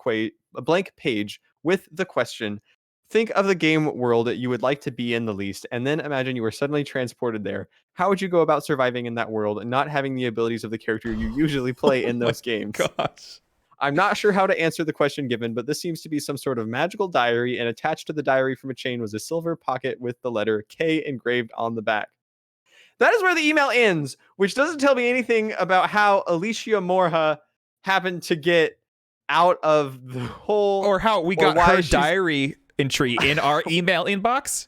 page with the question, think of the game world you would like to be in the least, and then imagine you were suddenly transported there. How would you go about surviving in that world and not having the abilities of the character you usually play in those games? Gosh. I'm not sure how to answer the question given, but this seems to be some sort of magical diary, and attached to the diary from a chain was a silver pocket with the letter K engraved on the back. That is where the email ends, which doesn't tell me anything about how Alicia Morha happened to get out of the whole... Or how we got her diary entry in our email inbox.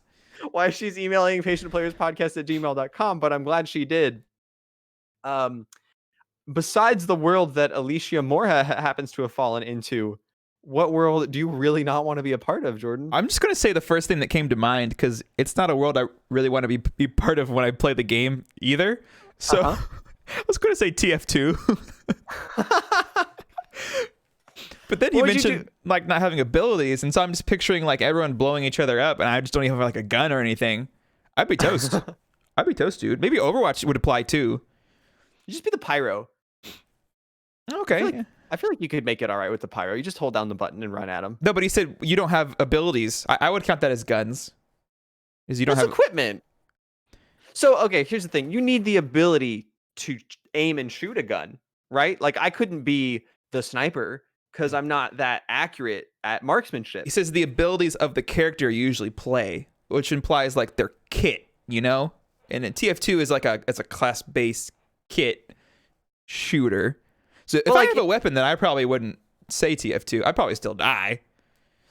Why she's emailing patientplayerspodcast@gmail.com, but I'm glad she did. Besides the world that Alicia Morha happens to have fallen into, what world do you really not want to be a part of, Jordan? I'm just going to say the first thing that came to mind, because it's not a world I really want to be part of when I play the game either. So I was going to say TF2. But then you mentioned like not having abilities, and so I'm just picturing like everyone blowing each other up, and I just don't even have like a gun or anything. I'd be toast. I'd be toast, dude. Maybe Overwatch would apply too. You just be the pyro. Okay. I feel like you could make it all right with the pyro. You just hold down the button and run at him. No, but he said you don't have abilities. I would count that as guns. Is you don't have equipment. So, okay, here's the thing. You need the ability to aim and shoot a gun, right? Like, I couldn't be the sniper because I'm not that accurate at marksmanship. He says the abilities of the character you usually play, which implies like their kit, you know? And then TF2 is like it's a class-based kit shooter. So if I have a weapon, then I probably wouldn't say TF2. I'd probably still die.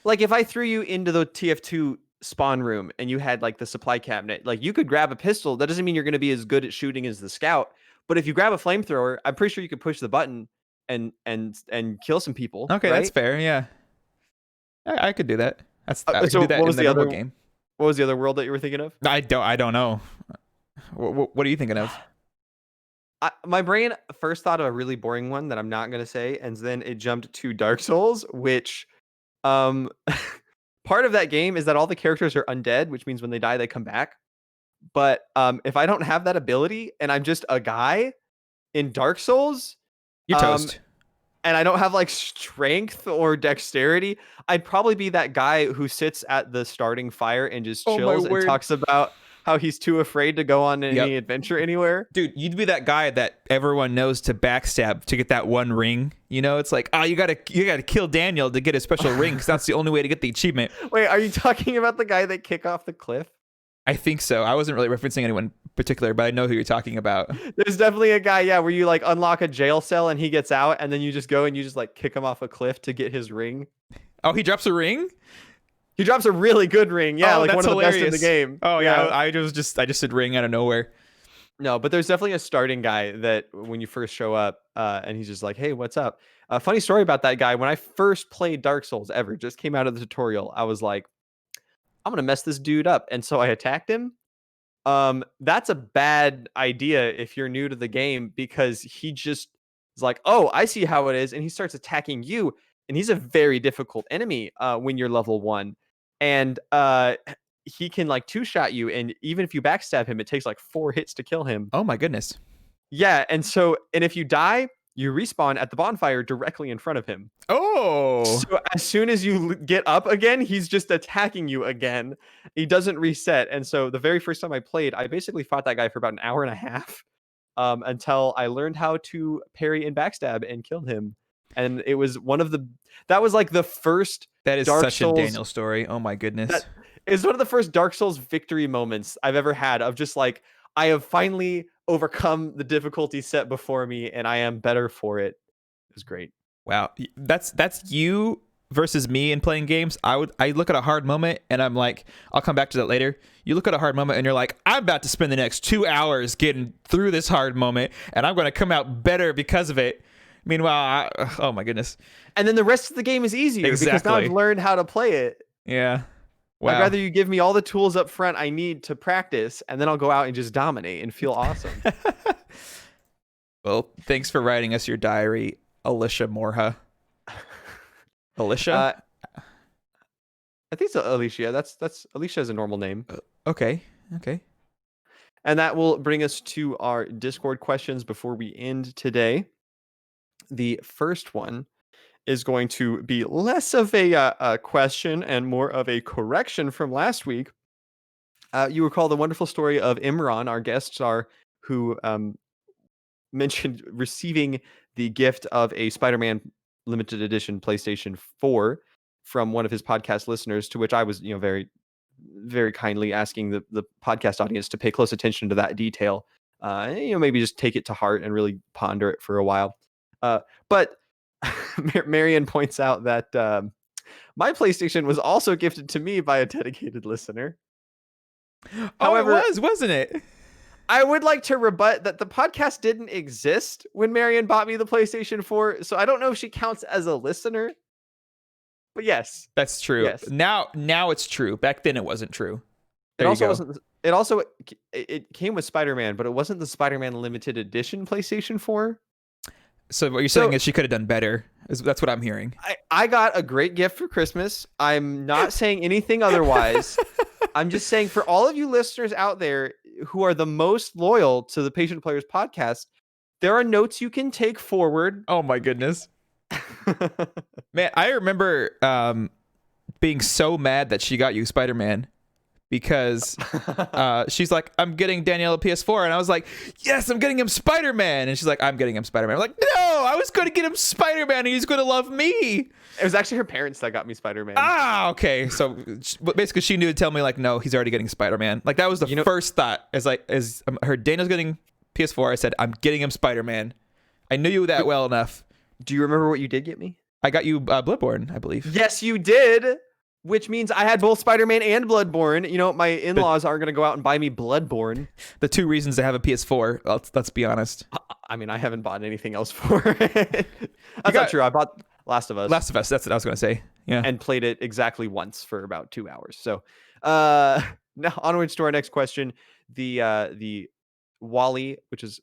Like if I threw you into the TF2 spawn room and you had like the supply cabinet, like you could grab a pistol. That doesn't mean you're going to be as good at shooting as the scout. But if you grab a flamethrower, I'm pretty sure you could push the button and kill some people. Okay, right? that's fair. Yeah, I could do that. I could so do that what in was the the normal other game. What was the other world that you were thinking of? I don't know. What are you thinking of? My brain first thought of a really boring one that I'm not gonna say, and then it jumped to Dark Souls, which um part of that game is that all the characters are undead, which means when they die they come back. But if I don't have that ability and I'm just a guy in Dark Souls, You're um, toast. and I don't have like strength or dexterity, I'd probably be that guy who sits at the starting fire and just Oh my chills and word. talks about how he's too afraid to go on any Yep. adventure anywhere. Dude, you'd be that guy that everyone knows to backstab to get that one ring. You know, it's like, you gotta kill Daniel to get a special ring because that's the only way to get the achievement. Wait, are you talking about the guy that kick off the cliff? I think so. I wasn't really referencing anyone in particular, but I know who you're talking about. There's definitely a guy, yeah, where you like unlock a jail cell and he gets out, and then you just go and you just like kick him off a cliff to get his ring. Oh, he drops a ring? He drops a really good ring, yeah, Oh, like one that's of the best in hilarious. the game. Oh yeah, I just said ring out of nowhere. No, but there's definitely a starting guy that when you first show up, and he's just like, "Hey, what's up?" Funny story about that guy. When I first played Dark Souls ever, just came out of the tutorial, I was like, "I'm gonna mess this dude up," and so I attacked him. That's a bad idea if you're new to the game because he just is like, "Oh, I see how it is," and he starts attacking you, and he's a very difficult enemy when you're level 1, and he can like two-shot you, and even if you backstab him, it takes like 4 hits to kill him. Oh my goodness. Yeah, and if you die, you respawn at the bonfire directly in front of him. Oh. So as soon as you get up again, he's just attacking you again. He doesn't reset. And so the very first time I played, I basically fought that guy for about an hour and a half until I learned how to parry and backstab and killed him. And it was that was like the first That is Dark such Souls, a Daniel story. Oh my goodness. It's one of the first Dark Souls victory moments I've ever had of just like, I have finally overcome the difficulty set before me and I am better for it. It was great. Wow. That's you versus me in playing games. I look at a hard moment and I'm like, I'll come back to that later. You look at a hard moment and you're like, I'm about to spend the next 2 hours getting through this hard moment and I'm going to come out better because of it. Meanwhile, oh my goodness. And then the rest of the game is easier because now Exactly. I've learned how to play it. Yeah. Wow. I'd rather you give me all the tools up front I need to practice, and then I'll go out and just dominate and feel awesome. Well, thanks for writing us your diary, Alicia Morha. Alicia? I think it's Alicia. That's Alicia is a normal name. Okay. And that will bring us to our Discord questions before we end today. The first one is going to be less of a question and more of a correction from last week. You recall the wonderful story of Imran, our guest star, who mentioned receiving the gift of a Spider-Man limited edition PlayStation 4 from one of his podcast listeners, to which I was, very, very kindly asking the podcast audience to pay close attention to that detail. Maybe just take it to heart and really ponder it for a while. But Marion points out that my PlayStation was also gifted to me by a dedicated listener. However, it was, wasn't it? I would like to rebut that the podcast didn't exist when Marion bought me the PlayStation 4, so I don't know if she counts as a listener. But yes. That's true. Yes. Now it's true. Back then it wasn't true. It also wasn't. It also it came with Spider-Man, but it wasn't the Spider-Man limited edition PlayStation 4. So what you're saying is she could have done better. That's what I'm hearing. I got a great gift for Christmas. I'm not saying anything otherwise. I'm just saying for all of you listeners out there who are the most loyal to the Patient Players podcast, there are notes you can take forward. Oh my goodness. Man, I remember being so mad that she got you Spider-Man because she's like, I'm getting Danielle a PS4. And I was like, yes, I'm getting him Spider-Man. And she's like, I'm getting him Spider-Man. I'm like, no, I was going to get him Spider-Man and he's going to love me. It was actually her parents that got me Spider-Man. Okay. So basically she knew to tell me like, no, he's already getting Spider-Man. Like that was the first thought as I heard Daniel's getting PS4. I said, I'm getting him Spider-Man. I knew you that well enough. Do you remember what you did get me? I got you Bloodborne, I believe. Yes, you did. Which means I had both Spider-Man and Bloodborne. My in-laws aren't going to go out and buy me Bloodborne. The two reasons to have a PS4, let's be honest. I mean, I haven't bought anything else for it. That's not true. I bought Last of Us. Last of Us. That's what I was gonna say. Yeah. And played it exactly once for about 2 hours. So now onwards to our next question. The Wally, which is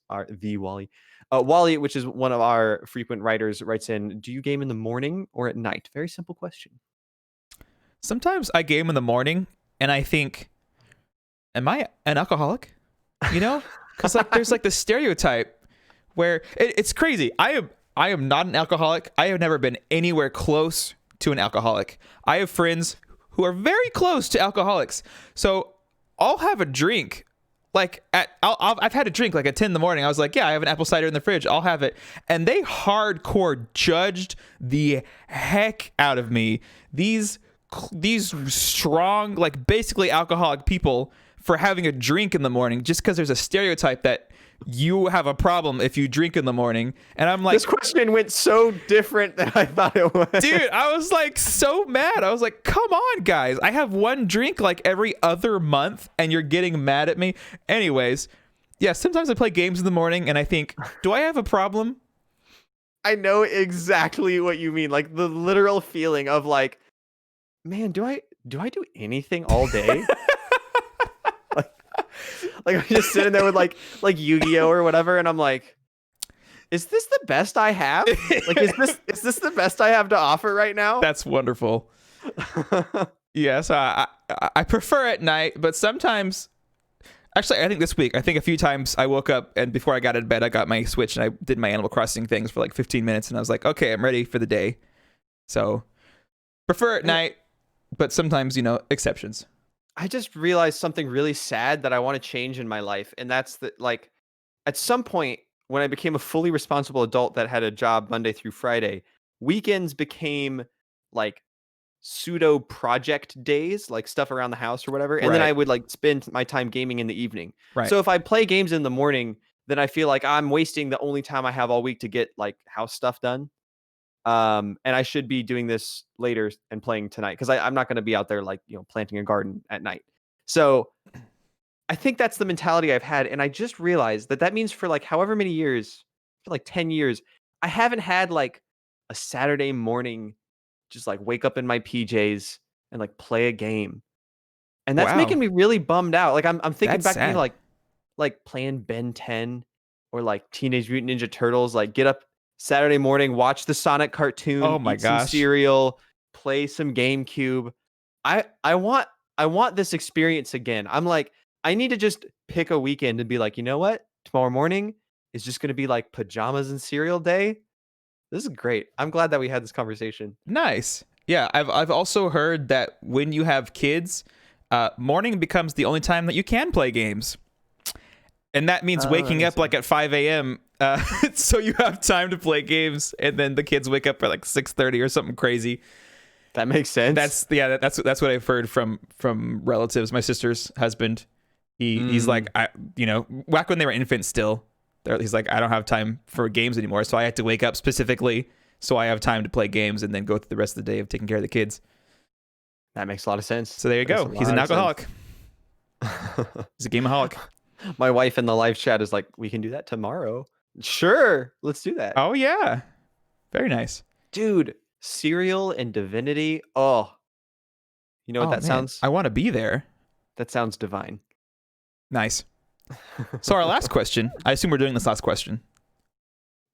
Wally, which is one of our frequent writers, writes in, do you game in the morning or at night? Very simple question. Sometimes I game in the morning and I think, am I an alcoholic? You know? Because like there's like the stereotype where it's crazy. I am not an alcoholic. I have never been anywhere close to an alcoholic. I have friends who are very close to alcoholics. So I'll have a drink. Like I've had a drink like at 10 in the morning. I was like, yeah, I have an apple cider in the fridge. I'll have it. And they hardcore judged the heck out of me. These strong, like basically alcoholic people for having a drink in the morning just because there's a stereotype that you have a problem if you drink in the morning. And I'm like, this question went so different than I thought it would. Dude, I was like so mad. I was like, come on, guys. I have one drink like every other month and you're getting mad at me. Anyways, yeah, sometimes I play games in the morning and I think, do I have a problem? I know exactly what you mean. Like the literal feeling of like, man, do I do anything all day? Like I'm just sitting there with like Yu-Gi-Oh or whatever, and I'm like, is this the best I have? Like, is this the best I have to offer right now? That's wonderful. Yes, I prefer at night, but sometimes, actually, I think this week, a few times I woke up and before I got out of bed, I got my Switch and I did my Animal Crossing things for like 15 minutes, and I was like, okay, I'm ready for the day. So, prefer at night, but sometimes, exceptions. I just realized something really sad that I want to change in my life. And that's that, like, at some point when I became a fully responsible adult that had a job Monday through Friday, weekends became like pseudo project days, like stuff around the house or whatever. And then I would like spend my time gaming in the evening. Right. So if I play games in the morning, then I feel like I'm wasting the only time I have all week to get like house stuff done. And I should be doing this later and playing tonight because I'm not going to be out there like, planting a garden at night. So I think that's the mentality I've had. And I just realized that means for like however many years, for like 10 years, I haven't had like a Saturday morning, just like wake up in my PJs and like play a game. And that's making me really bummed out. Like I'm thinking back to me like playing Ben 10 or like Teenage Mutant Ninja Turtles, like get up Saturday morning, watch the Sonic cartoon, eat some cereal, play some GameCube. I want this experience again. I'm like, I need to just pick a weekend and be like, you know what? Tomorrow morning is just going to be like pajamas and cereal day. This is great. I'm glad that we had this conversation. Nice. Yeah, I've also heard that when you have kids, morning becomes the only time that you can play games. And that means waking up like at 5 a.m. So you have time to play games, and then the kids wake up at like 6:30 or something crazy. That makes sense. That's what I've heard from relatives. My sister's husband, he's like, back when they were infants still, he's like, I don't have time for games anymore, so I had to wake up specifically so I have time to play games and then go through the rest of the day of taking care of the kids. That makes a lot of sense. So there you go. He's an alcoholic. He's a gameaholic. My wife in the live chat is like, we can do that tomorrow. Sure, let's do that. Oh yeah, very nice, dude. Cereal and Divinity. Oh, you know what that sounds? I want to be there. That sounds divine. Nice. So our last question. I assume we're doing this last question.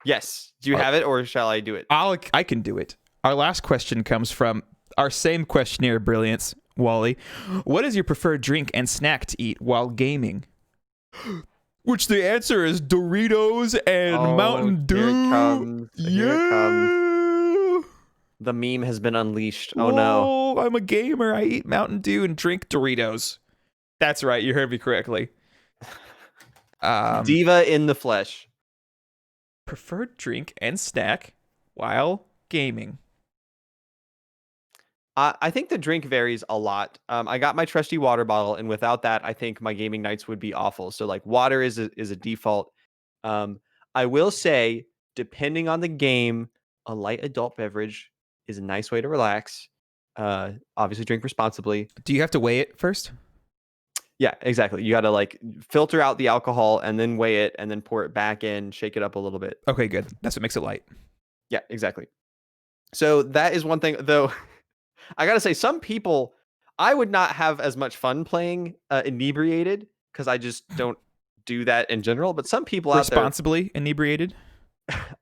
Yes. Do you have it, or shall I do it? I can do it. Our last question comes from our same questionnaire brilliance, Wally. What is your preferred drink and snack to eat while gaming? Which the answer is Doritos and Mountain Dew. Here it comes. Here it comes. The meme has been unleashed. Oh no. I'm a gamer. I eat Mountain Dew and drink Doritos. That's right. You heard me correctly. Diva in the flesh. Preferred drink and snack while gaming. I think the drink varies a lot. I got my trusty water bottle, and without that, I think my gaming nights would be awful. So like water is a default. I will say, depending on the game, a light adult beverage is a nice way to relax. Obviously drink responsibly. Do you have to weigh it first? Yeah, exactly. You got to like filter out the alcohol and then weigh it and then pour it back in, shake it up a little bit. Okay, good. That's what makes it light. Yeah, exactly. So that is one thing, though. I gotta say, some people, I would not have as much fun playing inebriated because I just don't do that in general. But some people out there Responsibly inebriated.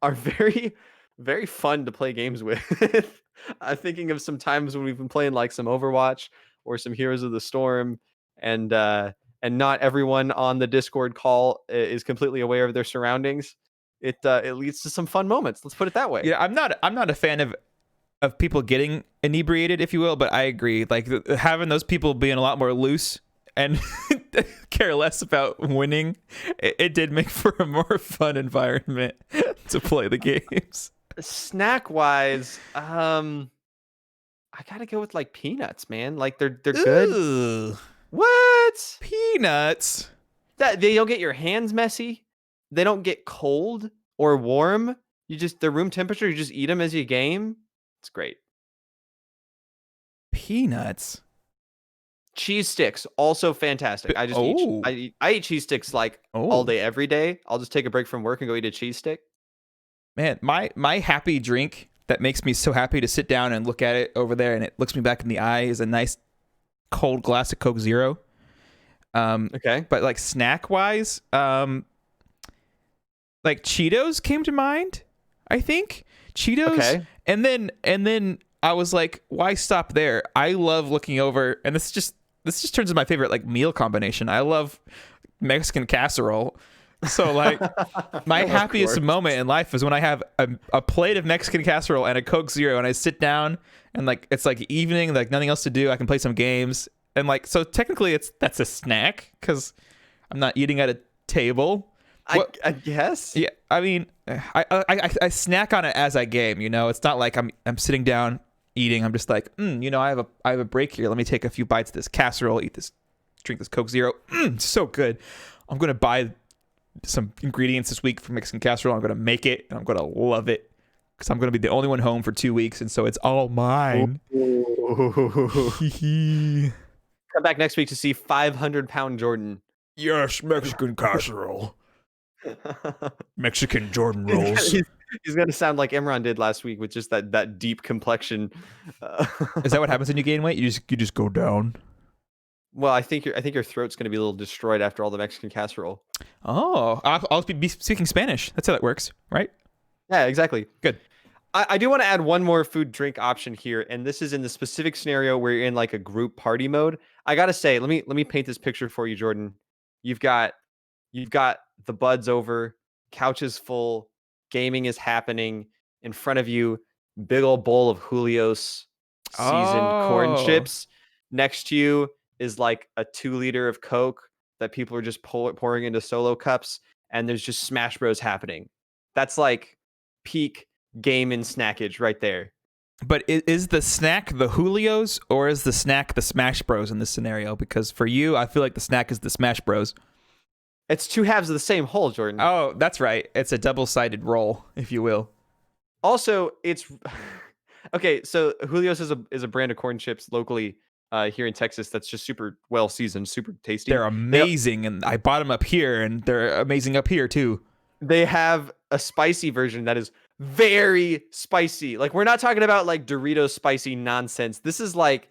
are very, very fun to play games with. I'm thinking of some times when we've been playing like some Overwatch or some Heroes of the Storm, and not everyone on the Discord call is completely aware of their surroundings. It leads to some fun moments. Let's put it that way. Yeah, I'm not a fan of people getting inebriated, if you will, but I agree. Like having those people being a lot more loose and care less about winning, it did make for a more fun environment to play the games. Snack wise, I gotta go with like peanuts, man. Like they're good. Ugh, What? peanuts. That they don't get your hands messy. They don't get cold or warm. They're room temperature. You just eat them as you game. It's great. Peanuts. Cheese sticks also fantastic. I just Oh. I eat cheese sticks like all day every day. I'll just take a break from work and go eat a cheese stick. Man, my happy drink that makes me so happy to sit down and look at it over there and it looks me back in the eye is a nice cold glass of Coke Zero. Okay. But like snack wise, like Cheetos came to mind, I think. Cheetos. Okay. And then I was like, why stop there? I love looking over, and this just turns into my favorite like meal combination. I love Mexican casserole. So like my happiest moment in life is when I have a plate of Mexican casserole and a Coke Zero, and I sit down and like it's like evening, like nothing else to do. I can play some games, and like so technically that's a snack because I'm not eating at a table. I guess. Yeah, I mean, I snack on it as I game. You know, it's not like I'm sitting down eating. I'm just like, I have a break here. Let me take a few bites of this casserole, drink this Coke Zero. So good. I'm gonna buy some ingredients this week for Mexican casserole. I'm gonna make it, and I'm gonna love it because I'm gonna be the only one home for 2 weeks, and so it's all mine. Come back next week to see 500-pound Jordan. Yes, Mexican casserole. Mexican Jordan rolls. He's gonna sound like Imran did last week with just that deep complexion. Is that what happens when you gain weight? You just go down. Well, I think your throat's gonna be a little destroyed after all the Mexican casserole. Oh, I'll be speaking Spanish. That's how that works, right? Yeah, exactly. Good. I do want to add one more food drink option here, and this is in the specific scenario where you're in like a group party mode. I gotta say, let me paint this picture for you, Jordan. You've got the buds over, couch is full, gaming is happening in front of you, big old bowl of Julio's seasoned corn chips. Next to you is like a 2-liter of Coke that people are just pouring into solo cups, and there's just Smash Bros happening. That's like peak game and snackage right there. But is the snack the Julio's or is the snack the Smash Bros in this scenario? Because for you, I feel like the snack is the Smash Bros. It's two halves of the same whole, Jordan. Oh, that's right. It's a double-sided roll, if you will. Also, it's okay. So Julio's is a brand of corn chips locally here in Texas that's just super well seasoned, super tasty. They're amazing, and I bought them up here, and they're amazing up here too. They have a spicy version that is very spicy. Like we're not talking about like Doritos spicy nonsense. This is like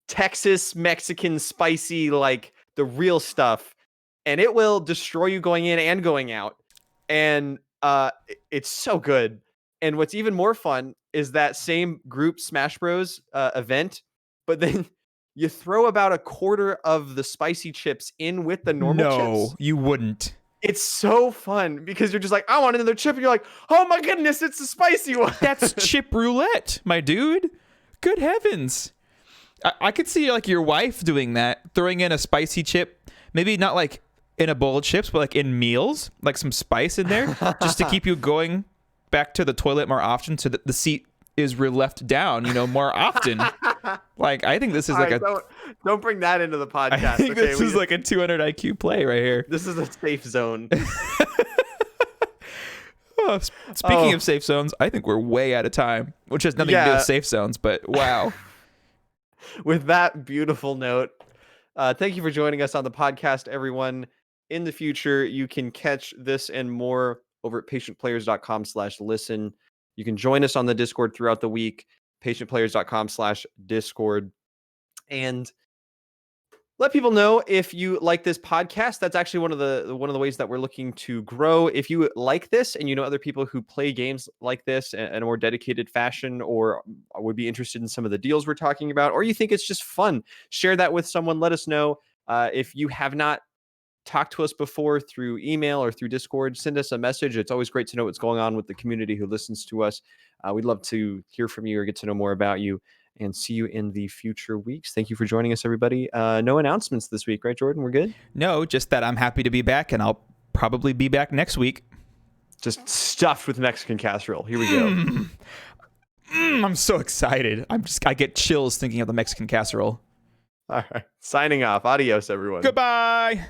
Texas Mexican spicy, like the real stuff, and it will destroy you going in and going out. And it's so good. And what's even more fun is that same group Smash Bros event, but then you throw about a quarter of the spicy chips in with the normal chips. No, you wouldn't. It's so fun because you're just like, I want another chip, and you're like, oh my goodness, it's the spicy one. That's chip roulette, my dude. Good heavens. I could see like your wife doing that, throwing in a spicy chip, maybe not like in a bowl of chips, but like in meals, like some spice in there, just to keep you going back to the toilet more often, so that the seat is left down, more often. Like I think this is like don't bring that into the podcast. I think this is like a 200 IQ play right here. This is a safe zone. Speaking of safe zones, I think we're way out of time, which has nothing to do with safe zones, but wow. With that beautiful note, thank you for joining us on the podcast, everyone. In the future, you can catch this and more over at patientplayers.com/listen. You can join us on the Discord throughout the week, patientplayers.com/discord. And let people know if you like this podcast. That's actually one of the ways that we're looking to grow. If you like this and you know other people who play games like this in a more dedicated fashion, or would be interested in some of the deals we're talking about, or you think it's just fun, share that with someone. Let us know. If you have not talked to us before through email or through Discord, send us a message. It's always great to know what's going on with the community who listens to us. We'd love to hear from you or get to know more about you, and see you in the future weeks. Thank you for joining us, everybody. No announcements this week, right, Jordan? We're good? No, just that I'm happy to be back, and I'll probably be back next week. Just stuffed with Mexican casserole. Here we go. I'm so excited. I get chills thinking of the Mexican casserole. All right. Signing off. Adios, everyone. Goodbye.